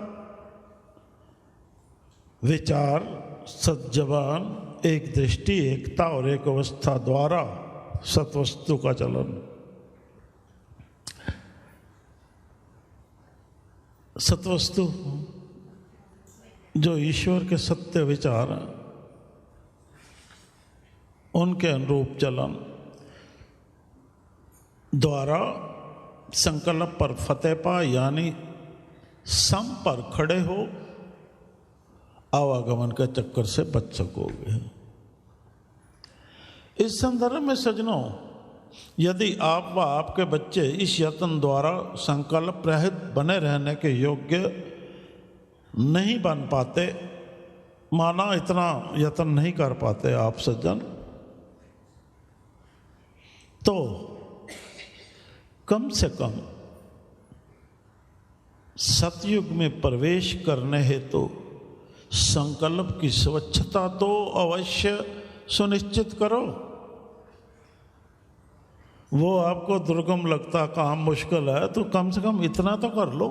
विचार, सज्जवान, एक दृष्टि, एकता और एक अवस्था द्वारा सत्वस्तु का चलन। सत्वस्तु जो ईश्वर के सत्य विचार हैं उनके अनुरूप चलन द्वारा संकल्प पर फतेह पा, यानी सम पर खड़े हो आवागमन के चक्कर से बच सकोगे। इस संदर्भ में सज्जनों, यदि आप व आपके बच्चे इस यत्न द्वारा संकल्प रहित बने रहने के योग्य नहीं बन पाते, माना इतना यत्न नहीं कर पाते आप सज्जन, तो कम से कम सतयुग में प्रवेश करने हेतु संकल्प की स्वच्छता तो अवश्य सुनिश्चित करो। वो आपको दुर्गम लगता, काम मुश्किल है, तो कम से कम इतना तो कर लो।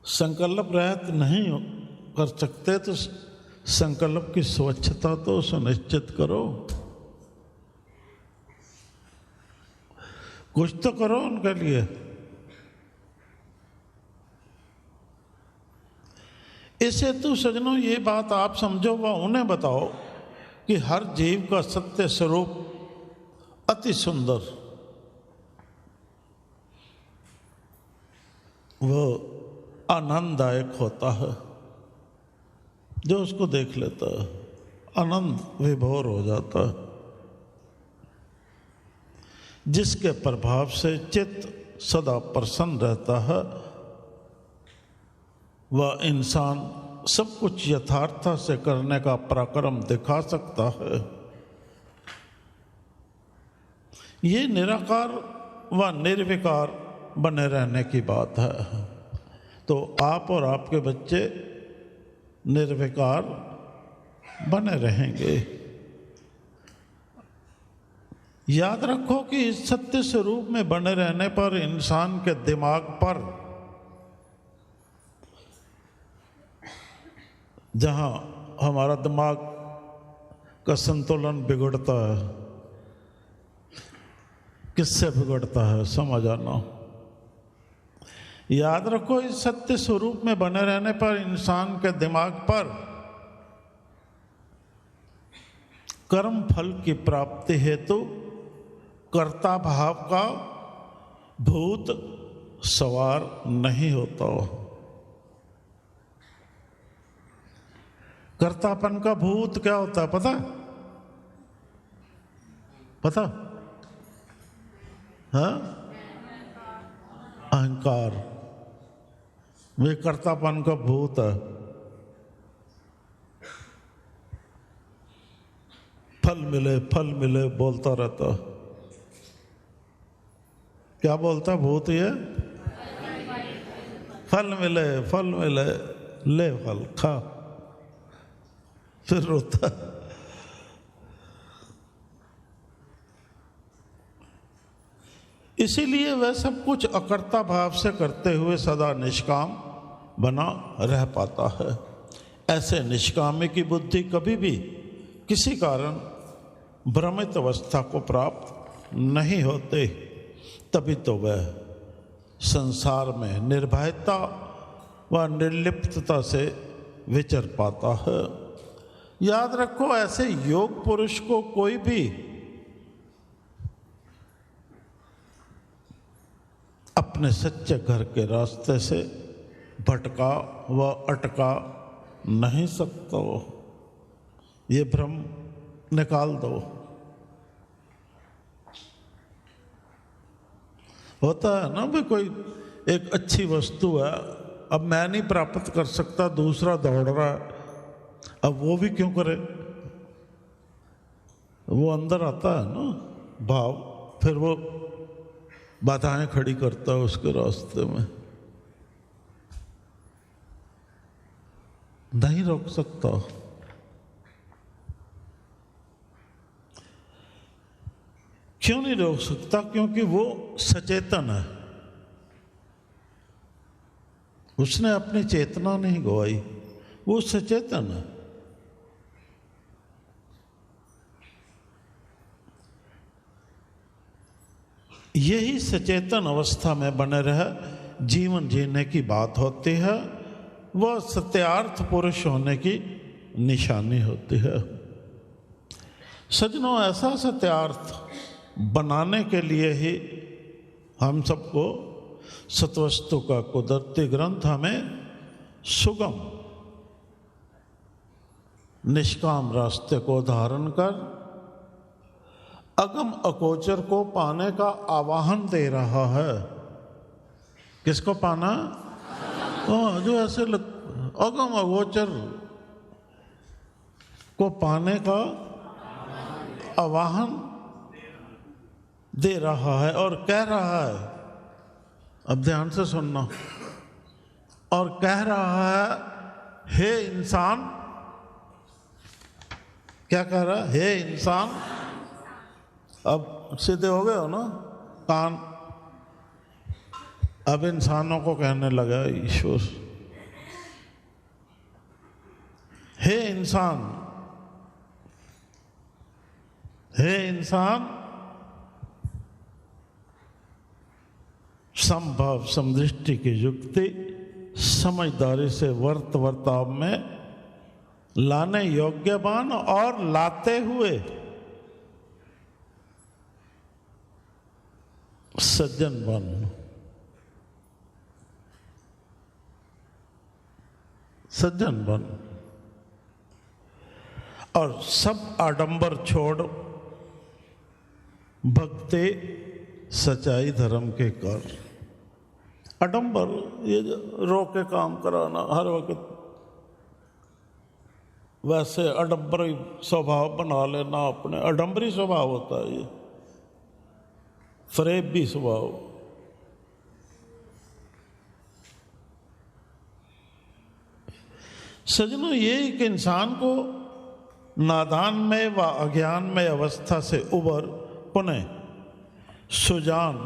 संकल्प रहित नहीं कर सकते तो संकल्प की स्वच्छता तो सुनिश्चित करो। कुछ तो करो उनके लिए। इस हेतु सज्जनों ये बात आप समझो व उन्हें बताओ कि हर जीव का सत्य स्वरूप अति सुंदर, वो आनंददायक होता है। जो उसको देख लेता है आनंद विभोर हो जाता है, जिसके प्रभाव से चित्त सदा प्रसन्न रहता है। वह इंसान सब कुछ यथार्थ से करने का पराक्रम दिखा सकता है। ये निराकार व निर्विकार बने रहने की बात है। तो आप और आपके बच्चे निर्विकार बने रहेंगे। याद रखो कि इस सत्य स्वरूप में बने रहने पर इंसान के दिमाग पर, जहाँ हमारा दिमाग का संतुलन बिगड़ता है, किससे बिगड़ता है समझ आना। याद रखो इस सत्य स्वरूप में बने रहने पर इंसान के दिमाग पर कर्म फल की प्राप्ति हेतु कर्ता भाव का भूत सवार नहीं होता। कर्तापन का भूत क्या होता है पता? पता? हाँ, अहंकार। वे कर्तापन का भूत है। फल मिले बोलता रहता। क्या बोलता भूत? ये फल मिले ले फल खा, फिर रोता। इसीलिए वह सब कुछ अकर्ता भाव से करते हुए सदा निष्काम बना रह पाता है। ऐसे निष्कामी की बुद्धि कभी भी किसी कारण भ्रमित अवस्था को प्राप्त नहीं होते। तभी तो वह संसार में निर्भयता व निर्लिप्तता से विचर पाता है। याद रखो ऐसे योग पुरुष को कोई भी अपने सच्चे घर के रास्ते से भटका व अटका नहीं सकता। ये भ्रम निकाल दो। होता है ना भाई, कोई एक अच्छी वस्तु है, अब मैं नहीं प्राप्त कर सकता, दूसरा दौड़ रहा है, अब वो भी क्यों करे? वो अंदर आता है ना भाव, फिर वो बाधाएं खड़ी करता है उसके रास्ते में, नहीं रोक सकता। क्यों नहीं रोक सकता? क्योंकि वो सचेतन है, उसने अपनी चेतना नहीं गवाई, वो सचेतन है। यही सचेतन अवस्था में बने रह जीवन जीने की बात होती है, वह सत्यार्थ पुरुष होने की निशानी होती है। सज्जनों, ऐसा सत्यार्थ बनाने के लिए ही हम सबको सत्वस्तु का कुदरती ग्रंथ हमें सुगम निष्काम रास्ते को धारण कर अगम अगोचर को पाने का आवाहन दे रहा है। किसको पाना? जो ऐसे अगम अगोचर को पाने का आवाहन दे रहा है और कह रहा है, अब ध्यान से सुनना, और कह रहा है, हे इंसान, क्या कह रहा है? हे इंसान। अब सीधे हो गए हो ना कान। अब इंसानों को कहने लगा ईश्वर, हे इंसान, हे इंसान, समभाव समदृष्टि की युक्ति समझदारी से वर्ताव में लाने योग्यवान और लाते हुए सज्जन बन। सज्जन बन और सब आडंबर छोड़ भक्ति सच्चाई धर्म के कर। आडंबर ये रो के काम कराना हर वक्त, वैसे आडंबरी स्वभाव बना लेना अपने, आडंबरी स्वभाव होता है ये, फरेबी स्वभाव। सजनों, ये एक इंसान को नादान में व अज्ञान में अवस्था से उबर पुनः सुजान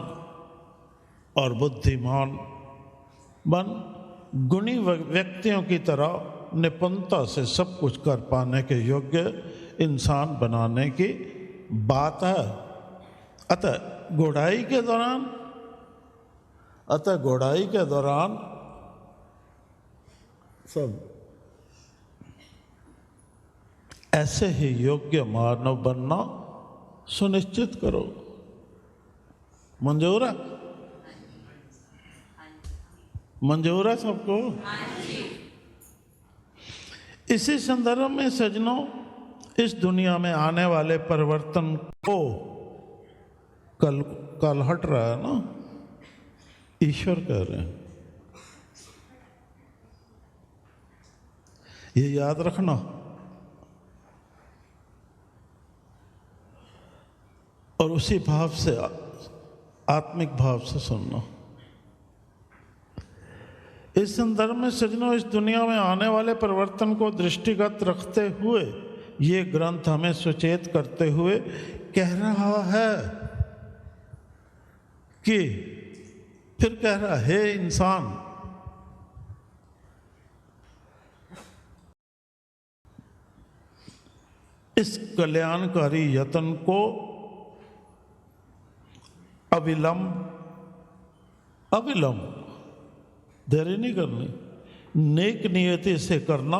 और बुद्धिमान बन गुणी व्यक्तियों की तरह निपुणता से सब कुछ कर पाने के योग्य इंसान बनाने की बात है। अतः घोड़ाई के दौरान सब ऐसे ही योग्य मानव बनना सुनिश्चित करो। मंजूर है? मंजूर है सबको? इसी संदर्भ में सज्जनों, इस दुनिया में आने वाले परिवर्तन को कल हट रहा है ना, ईश्वर कह रहे हैं। ये याद रखना। और उसी भाव से, आत्मिक भाव से सुनना। इस संदर्भ में सज्जनों, इस दुनिया में आने वाले परिवर्तन को दृष्टिगत रखते हुए ये ग्रंथ हमें सचेत करते हुए कह रहा है कि, फिर कह रहा है, हे इंसान, इस कल्याणकारी यत्न को अविलंब देरी नहीं करनी, नेक नियति से करना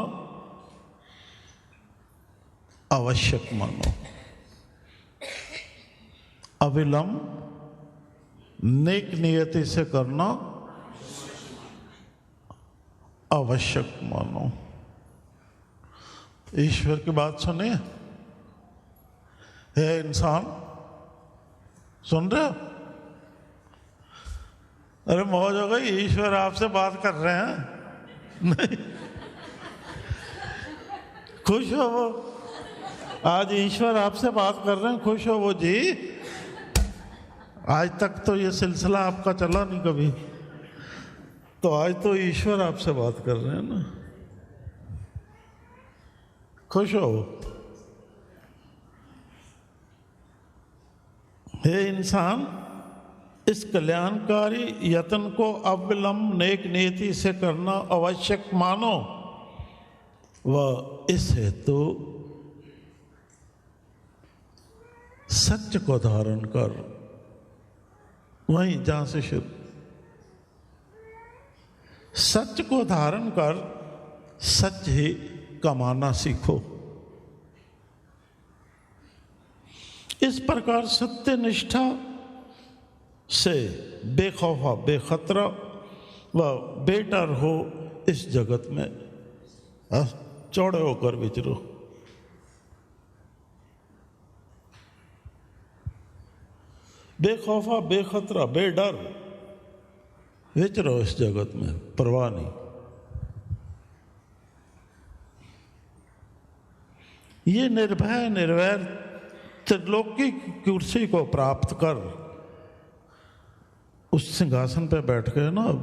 आवश्यक मानो। अविलंब नेक नियति से करना आवश्यक मानो। ईश्वर की बात सुनिए। हे इंसान, सुन रहे हो? अरे मौज हो गई, ईश्वर आपसे बात कर रहे हैं। नहीं, खुश हो वो, आज ईश्वर आपसे बात कर रहे हैं, खुश हो वो जी। आज तक तो ये सिलसिला आपका चला नहीं कभी, तो आज तो ईश्वर आपसे बात कर रहे हैं ना, खुश हो। हे इंसान, इस कल्याणकारी यत्न को अविलंब नेक नीति से करना आवश्यक मानो व इस हेतु सत्य को धारण कर। वहीं जहां से शुरू, सत्य को धारण कर सच ही कमाना सीखो। इस प्रकार सत्य निष्ठा से बेखौफा बेखतरा व बेडर हो इस जगत में चौड़े होकर विचरो। बेखौफा, बेखतरा, बेडर विच रहो इस जगत में, परवाह नहीं। ये निर्भय निर्वैर त्रिलोकी कुर्सी को प्राप्त कर उस सिंहासन पे बैठ गए ना। अब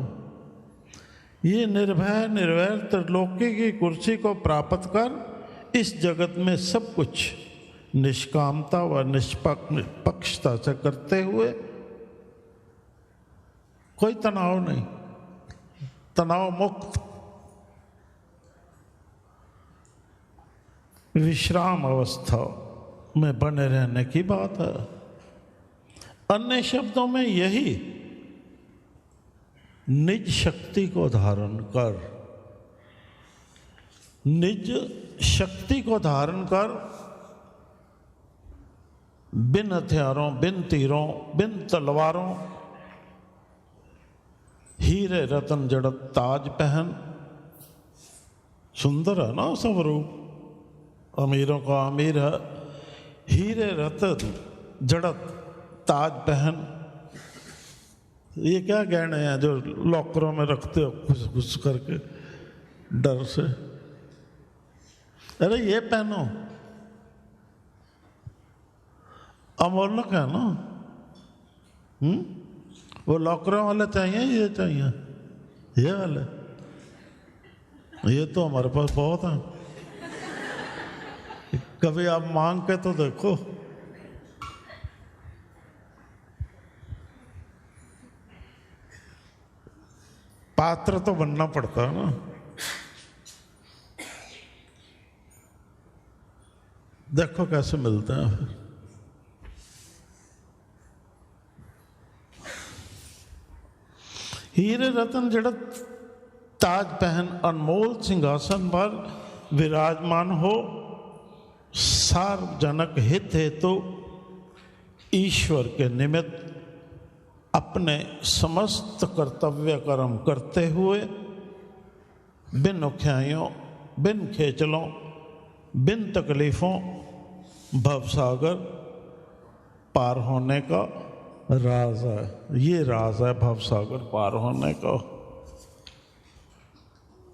ये निर्भय निर्वैर त्रिलोकी की कुर्सी को प्राप्त कर इस जगत में सब कुछ निष्कामता व निष्पक्षता से करते हुए, कोई तनाव नहीं, तनाव मुक्त विश्राम अवस्था में बने रहने की बात है। अन्य शब्दों में यही निज शक्ति को धारण कर, निज शक्ति को धारण कर, बिन हथियारों, बिन तीरों, बिन तलवारों, हीरे रतन जड़त ताज पहन। सुंदर है ना सब रूप, अमीरों का अमीर है, हीरे रतन जड़त ताज पहन। ये क्या गहने हैं जो लॉकरों में रखते हो घुस घुस करके डर से? अरे ये पहनो, अमोलक है ना। वो लॉकरों वाले चाहिए, ये चाहिए, ये वाले, ये तो हमारे पास बहुत है। कभी आप मांग के तो देखो। पात्र तो बनना पड़ता है ना। देखो कैसे मिलते हैं फिर। हीरे रतन जड़त ताज पहन अनमोल सिंहासन पर विराजमान हो, सार्वजनिक हित हेतु ईश्वर के निमित्त अपने समस्त कर्तव्य कर्म करते हुए बिन उख्याइयों, बिन खेचलों, बिन तकलीफों भवसागर पार होने का राज है। ये राज है भवसागर पार होने का।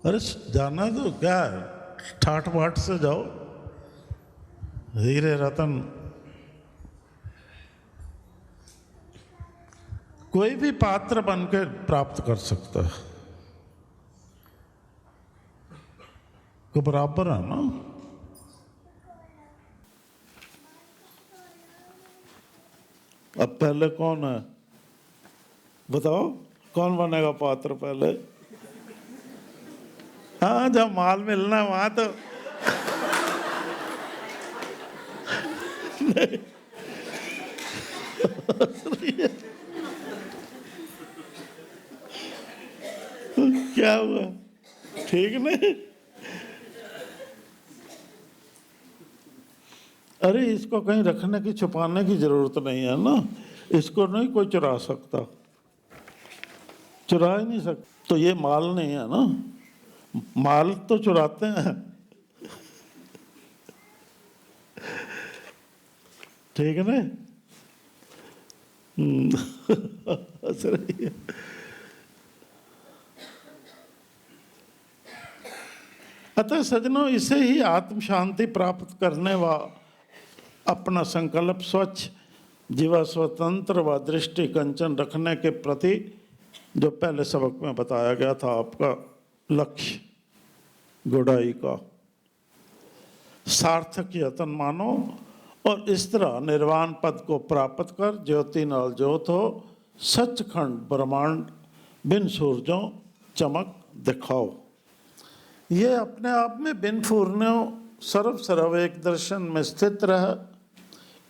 अरे जाना तो क्या है, ठाठ बाट से जाओ। हीरे रतन कोई भी पात्र बनकर प्राप्त कर सकता है, को बराबर है ना। अब पहले कौन है बताओ, कौन बनेगा पात्र पहले? हाँ, जब माल मिलना है वहां तो क्या हुआ, ठीक नहीं? अरे इसको कहीं रखने की, छुपाने की जरूरत नहीं है ना। इसको नहीं कोई चुरा सकता, चुरा ही नहीं सकता। तो ये माल नहीं है ना, माल तो चुराते हैं। ठीक है ना? हंस रही है। अतः सज्जनों, इसे ही आत्म शांति प्राप्त करने व अपना संकल्प स्वच्छ जीवा स्वतंत्र व दृष्टि कंचन रखने के प्रति जो पहले सबक में बताया गया था आपका लक्ष्य गुड़ाई का सार्थक यत्न मानो और इस तरह निर्वाण पद को प्राप्त कर ज्योति नाल ज्योत हो सचखंड ब्रह्मांड बिन सूरजों चमक दिखाओ। ये अपने आप में बिन फूरनों सर्व सर्व एक दर्शन में स्थित रह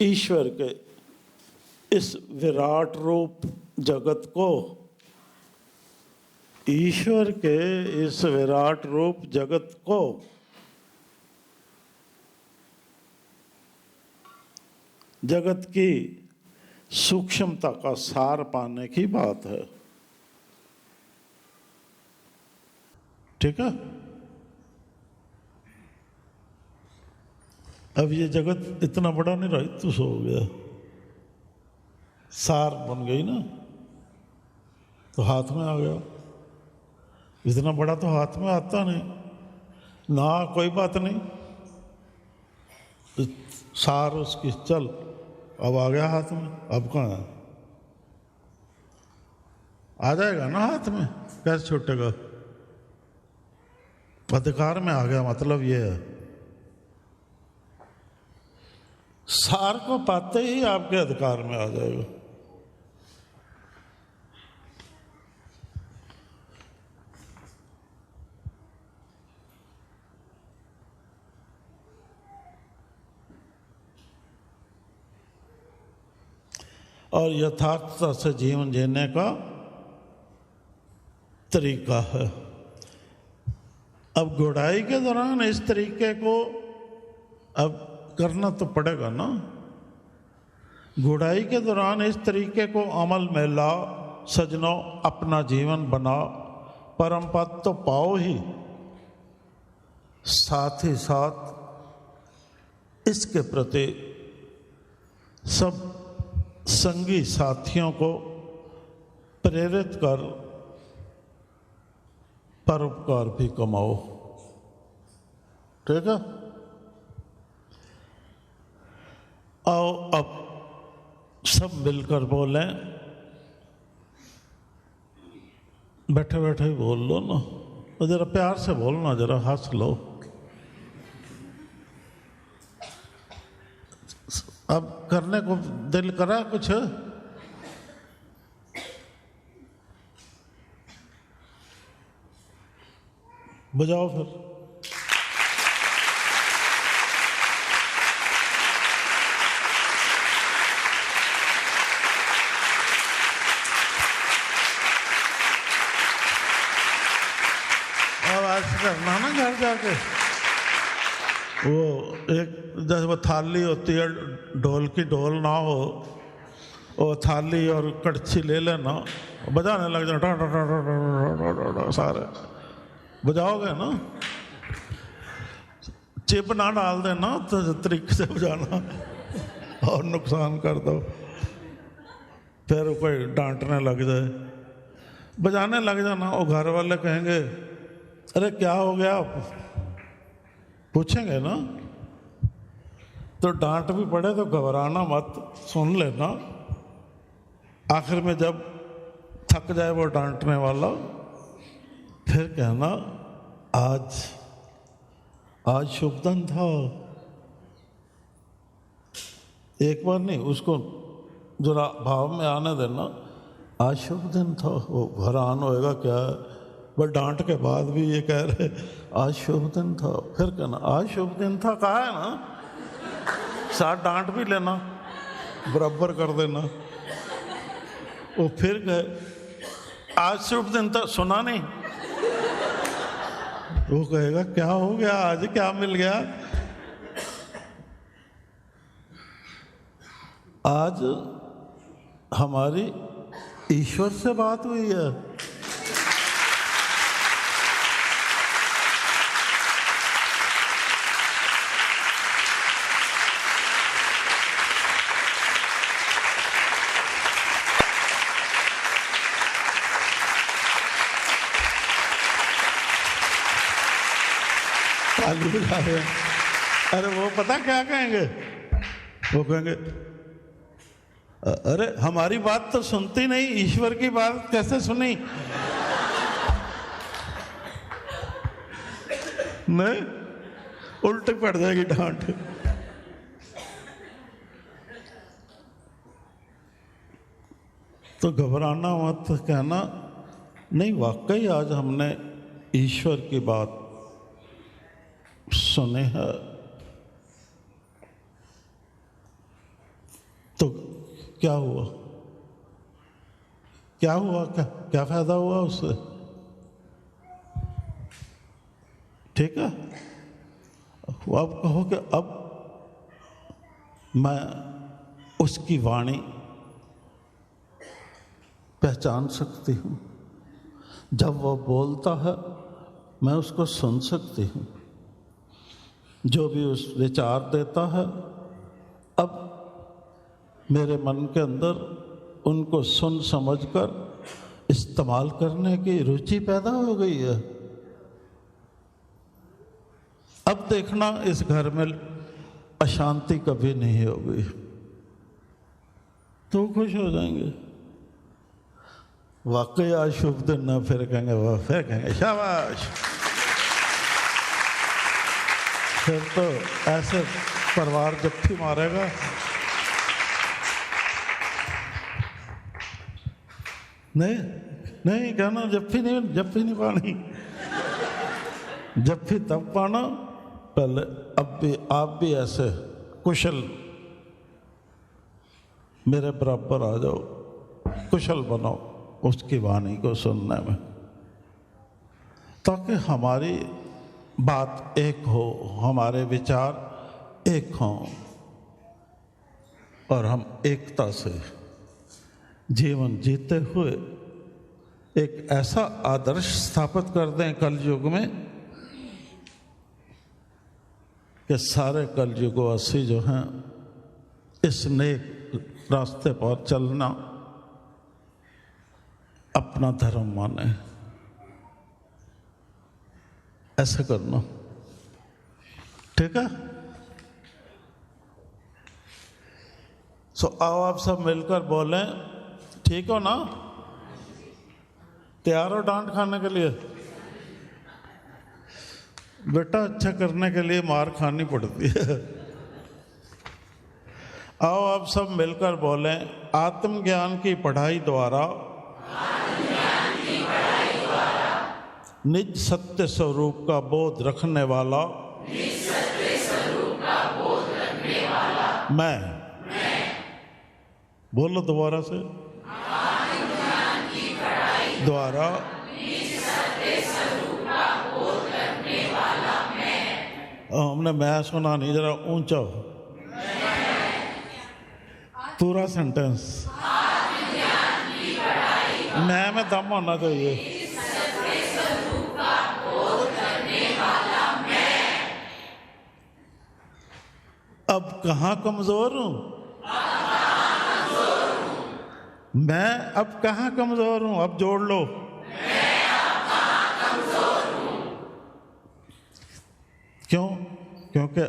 ईश्वर के इस विराट रूप जगत को, ईश्वर के इस विराट रूप जगत को जगत की सूक्ष्मता का सार पाने की बात है। ठीक है? अब ये जगत इतना बड़ा नहीं रहा, तो सो गया, सार बन गई ना, तो हाथ में आ गया। इतना बड़ा तो हाथ में आता नहीं ना, कोई बात नहीं, तो सार उसकी चल, अब आ गया हाथ में, अब कहाँ है? आ जाएगा ना हाथ में, कैसे छूटेगा? अधिकार में आ गया, मतलब ये है सार को पाते ही आपके अधिकार में आ जाएगा। और यथार्थता से जीवन जीने का तरीका है। अब गुड़ाई के दौरान इस तरीके को अब करना तो पड़ेगा ना। गुड़ाई के दौरान इस तरीके को अमल में ला सजनों, अपना जीवन बनाओ, परम पद तो पाओ ही, साथ ही साथ इसके प्रति सब संगी साथियों को प्रेरित कर परोपकार भी कमाओ। ठीक है? आओ अब सब मिलकर बोलें, बैठे बैठे ही बोल लो ना, तो जरा प्यार से बोलना, जरा हंस लो। अब करने को दिल करा कुछ? बजाओ फिर। अब ऐसे करना ना, घर जाके वो एक जैसे वो थाली होती है, ढोल की ढोल ना हो, वो थाली और कड़छी ले लेना, बजाने लग जाना, सारे बजाओगे ना। चिप ना डाल देना, तो तरीके से बजाना और नुकसान कर दो, फिर कोई डांटने लग जाए। बजाने लग जाना, वो घर वाले कहेंगे अरे क्या हो गया, पूछेंगे ना, तो डांट भी पड़े तो घबराना मत, सुन लेना। आखिर में जब थक जाए वो डांटने वाला, फिर कहना आज शुभ दिन था। एक बार नहीं, उसको जरा भाव में आने देना, आज शुभ दिन था। वो हैरान होएगा क्या है, बस डांट के बाद भी ये कह रहे आज शुभ दिन था। फिर कहना आज शुभ दिन था, कहा है ना, साथ डांट भी लेना, बराबर कर देना। वो फिर गए आज शुभ दिन था, सुना नहीं, वो कहेगा क्या हो गया, आज क्या मिल गया। आज हमारी ईश्वर से बात हुई है। ताली बजा रहे हैं। अरे वो पता क्या कहेंगे, वो कहेंगे अरे हमारी बात तो सुनती नहीं, ईश्वर की बात कैसे सुनी। नहीं, उल्टे पड़ जाएगी डांट। तो घबराना मत, कहना नहीं वाकई आज हमने ईश्वर की बात सुने है, तो क्या हुआ, क्या हुआ, क्या फायदा हुआ उससे। ठीक है, अब कहो कि अब मैं उसकी वाणी पहचान सकती हूँ, जब वह बोलता है मैं उसको सुन सकती हूँ, जो भी उस विचार देता है अब मेरे मन के अंदर उनको सुन समझकर इस्तेमाल करने की रुचि पैदा हो गई है। अब देखना इस घर में अशांति कभी नहीं होगी, तो खुश हो जाएंगे। वाकई आज शुभ दिन ना, फिर कहेंगे वाह, फिर कहेंगे शाबाश। फिर तो ऐसे परिवार जप्फी मारेगा। नहीं नहीं कहना जप्फी नहीं पानी। जप्फी तब पाना पहले, अब भी आप भी ऐसे कुशल मेरे बराबर आ जाओ, कुशल बनो उसकी वाणी को सुनने में, ताकि हमारी बात एक हो, हमारे विचार एक हों और हम एकता से जीवन जीते हुए एक ऐसा आदर्श स्थापित कर दें कलयुग में कि सारे कलयुगवासी जो हैं इस नेक रास्ते पर चलना अपना धर्म माने। ऐसे करना, ठीक है? आओ आप सब मिलकर बोलें, ठीक हो ना? तैयार हो डांट खाने के लिए? बेटा अच्छा करने के लिए मार खानी पड़ती है। आओ आप सब मिलकर बोलें, आत्मज्ञान की पढ़ाई द्वारा निज सत्य स्वरूप का बोध रखने वाला मैं। बोलो दोबारा से, द्वारा हमने मैं सुना नहीं, जरा ऊंचा हो पूरा सेंटेंस। मैं में दम होना चाहिए। अब कहाँ कमजोर हूं मैं? अब कहाँ कमजोर हूं? अब जोड़ लो, क्यों? क्योंकि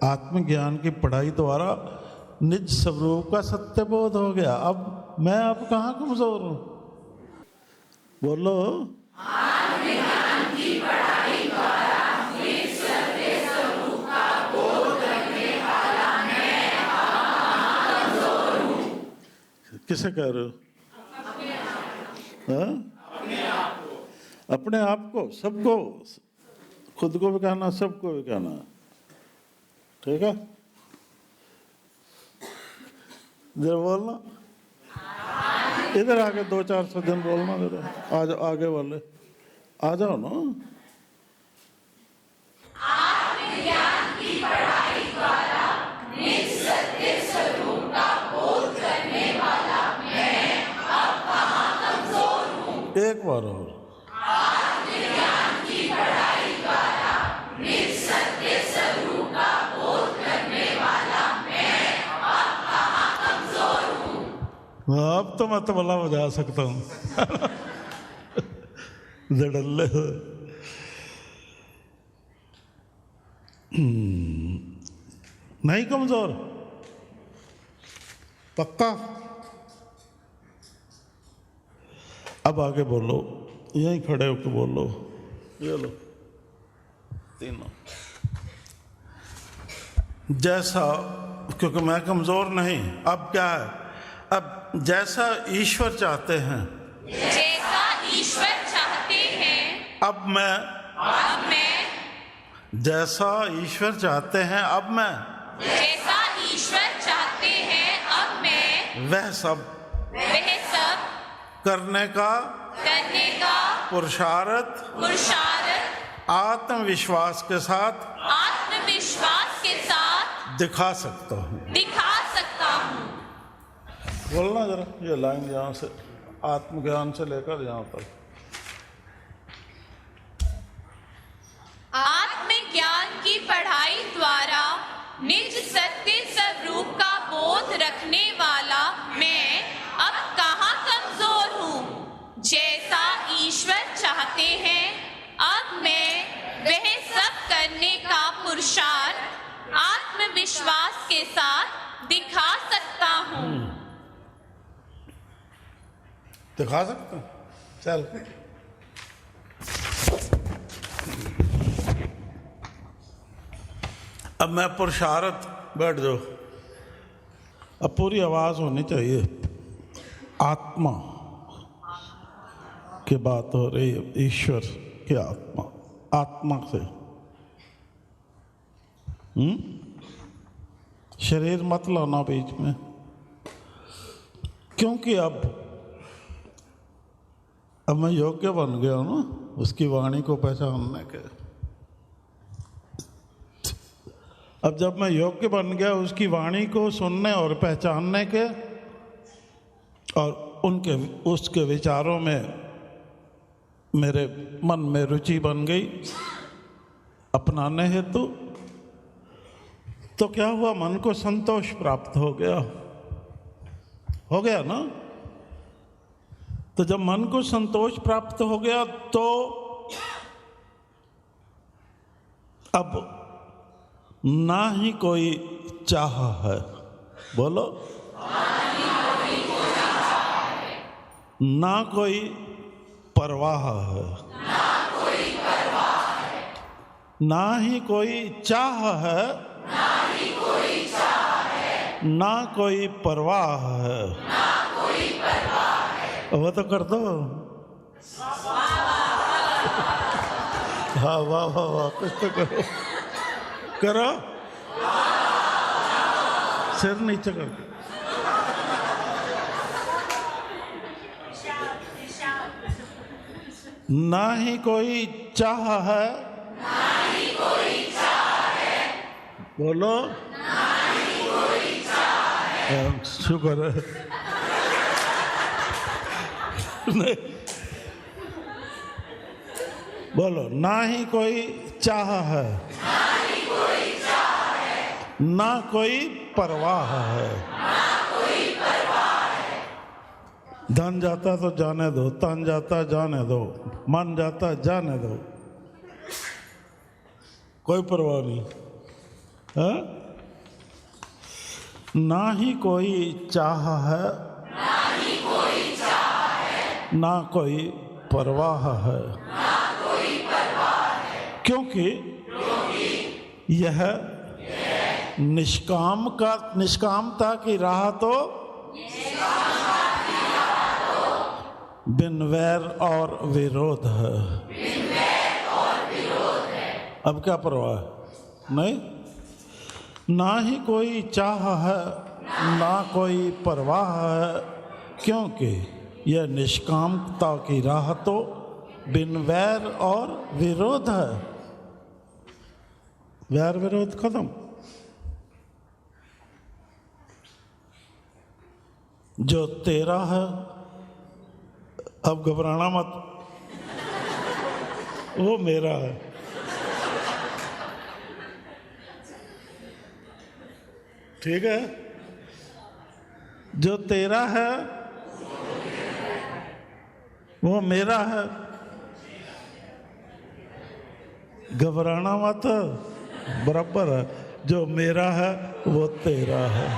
आत्मज्ञान की पढ़ाई द्वारा निज स्वरूप का सत्य बोध हो गया। अब मैं अब कहाँ कमजोर हूं? बोलो, आत्मज्ञान की पढ़ाई द्वारा निज सत्य स्वरूप का बोध रखने वाला मैं कहाँ कमजोर हूं? किसे कह रहे हो? अपने आप को, सबको, खुद को भी कहना, सबको भी कहना, ठीक है? जरा बोलना, इधर आके 200-400 दिन बोलना। जरा आ जाओ, आगे वाले आ जाओ ना। आत्मज्ञान की पढ़ाई द्वारा निज सत्य स्वरूप का बोध करने वाला मैं अब कहाँ कमजोर हूँ? एक बार और। आत्मज्ञान की पढ़ाई द्वारा निज सत्य स्वरूप का बोध करने वाला मैं अब कहाँ कमजोर हूँ? अब तो मैं तबला बजा सकता हूँ। जड़ल्ले नहीं कमजोर, पक्का? अब आगे बोलो, यहीं खड़े होकर बोलो, ये लो तीनों। जैसा, क्योंकि मैं कमजोर नहीं, अब क्या है? अब जैसा ईश्वर चाहते हैं, जैसा ईश्वर चाहते हैं, अब मैं जैसा ईश्वर चाहते हैं, अब मैं जैसा ईश्वर चाहते हैं, अब मैं वह सब करने का पुरुषार्थ आत्मविश्वास के साथ दिखा सकता हूँ। बोलना जरा ये लाइन यहाँ से, आत्मज्ञान से लेकर यहाँ तक। आत्मज्ञान की पढ़ाई द्वारा निज सत्य स्वरूप का बोध रखने वाला मैं अब आत्मविश्वास के साथ दिखा सकता हूँ। दिखा सकते हैं? चल। अब मैं पुरुषार्थ, बैठ जाओ। अब पूरी आवाज होनी चाहिए। आत्मा की बात हो रही है, ईश्वर की आत्मा, आत्मा से। शरीर मत लाना बीच में, क्योंकि अब मैं योग्य बन गया हूं ना उसकी वाणी को पहचानने के। अब जब मैं योग्य बन गया उसकी वाणी को सुनने और पहचानने के, और उसके विचारों में मेरे मन में रुचि बन गई अपनाने हेतु, तो क्या हुआ? मन को संतोष प्राप्त हो गया ना। तो जब मन को संतोष प्राप्त हो गया तो अब ना ही कोई चाह है, बोलो, ना कोई परवाह है, ना ही कोई चाह है, ना कोई परवाह है। वो तो कर दो। हाँ, वाह वाह वाह, कुछ तो करो, करो, सिर नीचे कर दो। ना ही कोई चाह है, बोलो, शुक्र है। नहीं, बोलो, ना ही कोई चाह है, ना कोई परवाह है। धन जाता तो जाने दो, तन जाता जाने दो, मन जाता जाने दो, कोई परवाह नहीं है। ना ही कोई चाह है, ना कोई परवाह है, क्योंकि यह निष्कामता की राह तो बिन वैर और विरोध है। अब क्या परवाह है? नहीं, ना ही कोई चाह है, ना कोई परवाह है, क्योंकि यह निष्कामता की राह तो बिन वैर और विरोध है। वैर विरोध खत्म। जो तेरा है, अब घबराना मत, वो मेरा है। ठीक है? जो तेरा है वो मेरा है। घबराना मत, बराबर है। जो मेरा है वो तेरा है।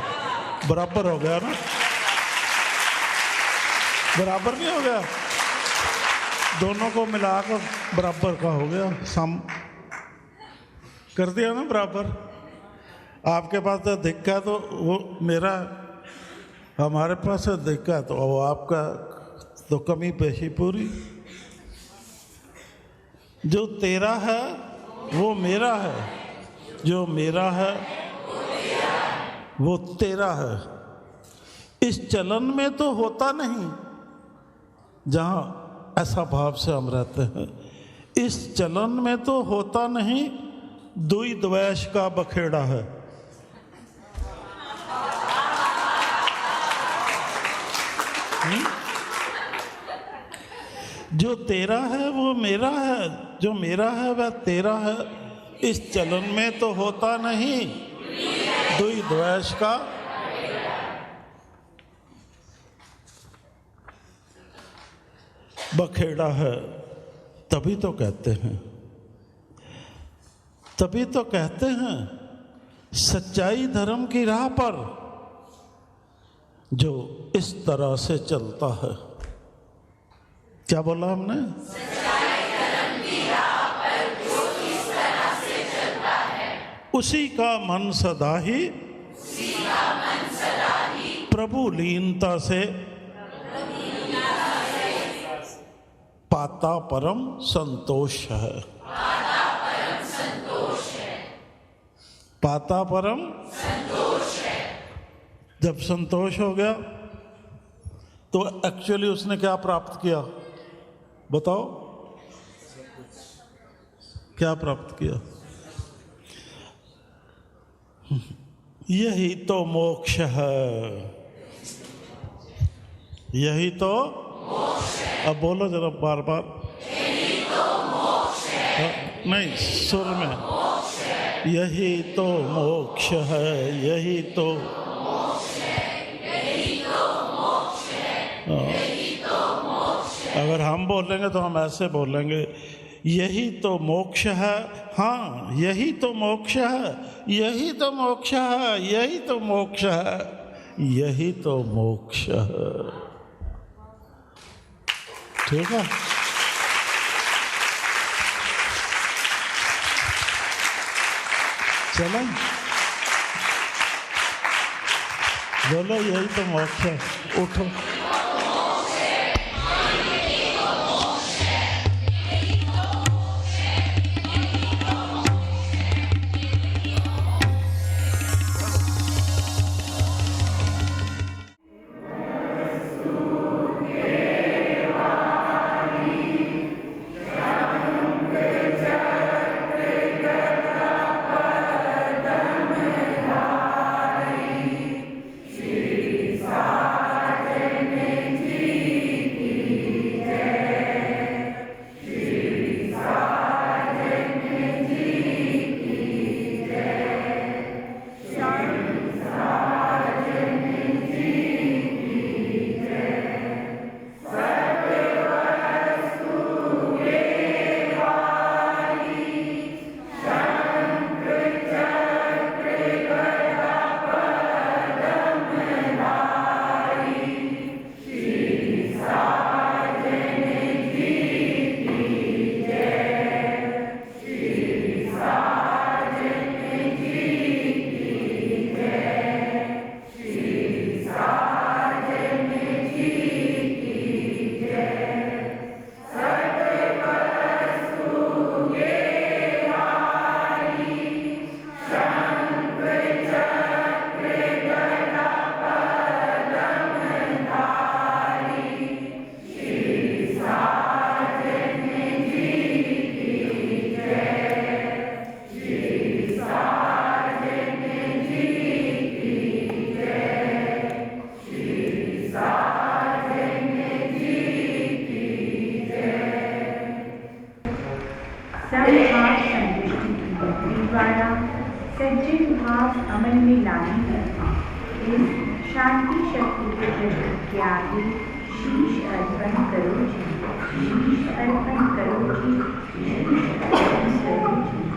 बराबर हो गया ना? बराबर नहीं हो गया? दोनों को मिलाकर बराबर का हो गया। सम कर दिया ना बराबर। आपके पास तो दिक्कत है तो वो मेरा है, हमारे पास है दिक्कत तो वो आपका, तो कमी पेशी पूरी। जो तेरा है वो मेरा है, जो मेरा है वो तेरा है। इस चलन में तो होता नहीं, जहाँ ऐसा भाव से हम रहते हैं, इस चलन में तो होता नहीं, दुई द्वेष का बखेड़ा है। जो तेरा है वो मेरा है, जो मेरा है वह तेरा है। इस चलन में तो होता नहीं दुई द्वेष का बखेड़ा है। तभी तो कहते हैं सच्चाई धर्म की राह पर जो इस तरह से चलता है, क्या बोला हमने? सच्चाई धर्म की राह पर जो इस तरह से चलता है, उसी का मन सदा ही प्रभु लीनता से पाता परम संतोष है। पाता परम संतोष है। जब संतोष हो गया तो एक्चुअली उसने क्या प्राप्त किया? बताओ, क्या प्राप्त किया? यही तो मोक्ष है, यही तो मोक्ष है। अब बोलो जरा बार बार, यही तो मोक्ष है। नहीं, सुर में, यही तो मोक्ष है, यही तो मोक्ष है, यही तो मोक्ष है, यही तो मोक्ष है। अगर हम बोलेंगे तो हम ऐसे बोलेंगे, यही तो मोक्ष है। हाँ, यही तो मोक्ष है, यही तो मोक्ष है, यही तो मोक्ष है, यही तो मोक्ष है। ठीक है? चलो बोलो, यही तो मोक्ष है। उठो। सज्जन भाव अमल में लाने तथा इस शांति शक्ति के प्रति त्यागी शीश अर्पण करो जी, शीश अर्पण करो जी, शीश अर्पण करो जी।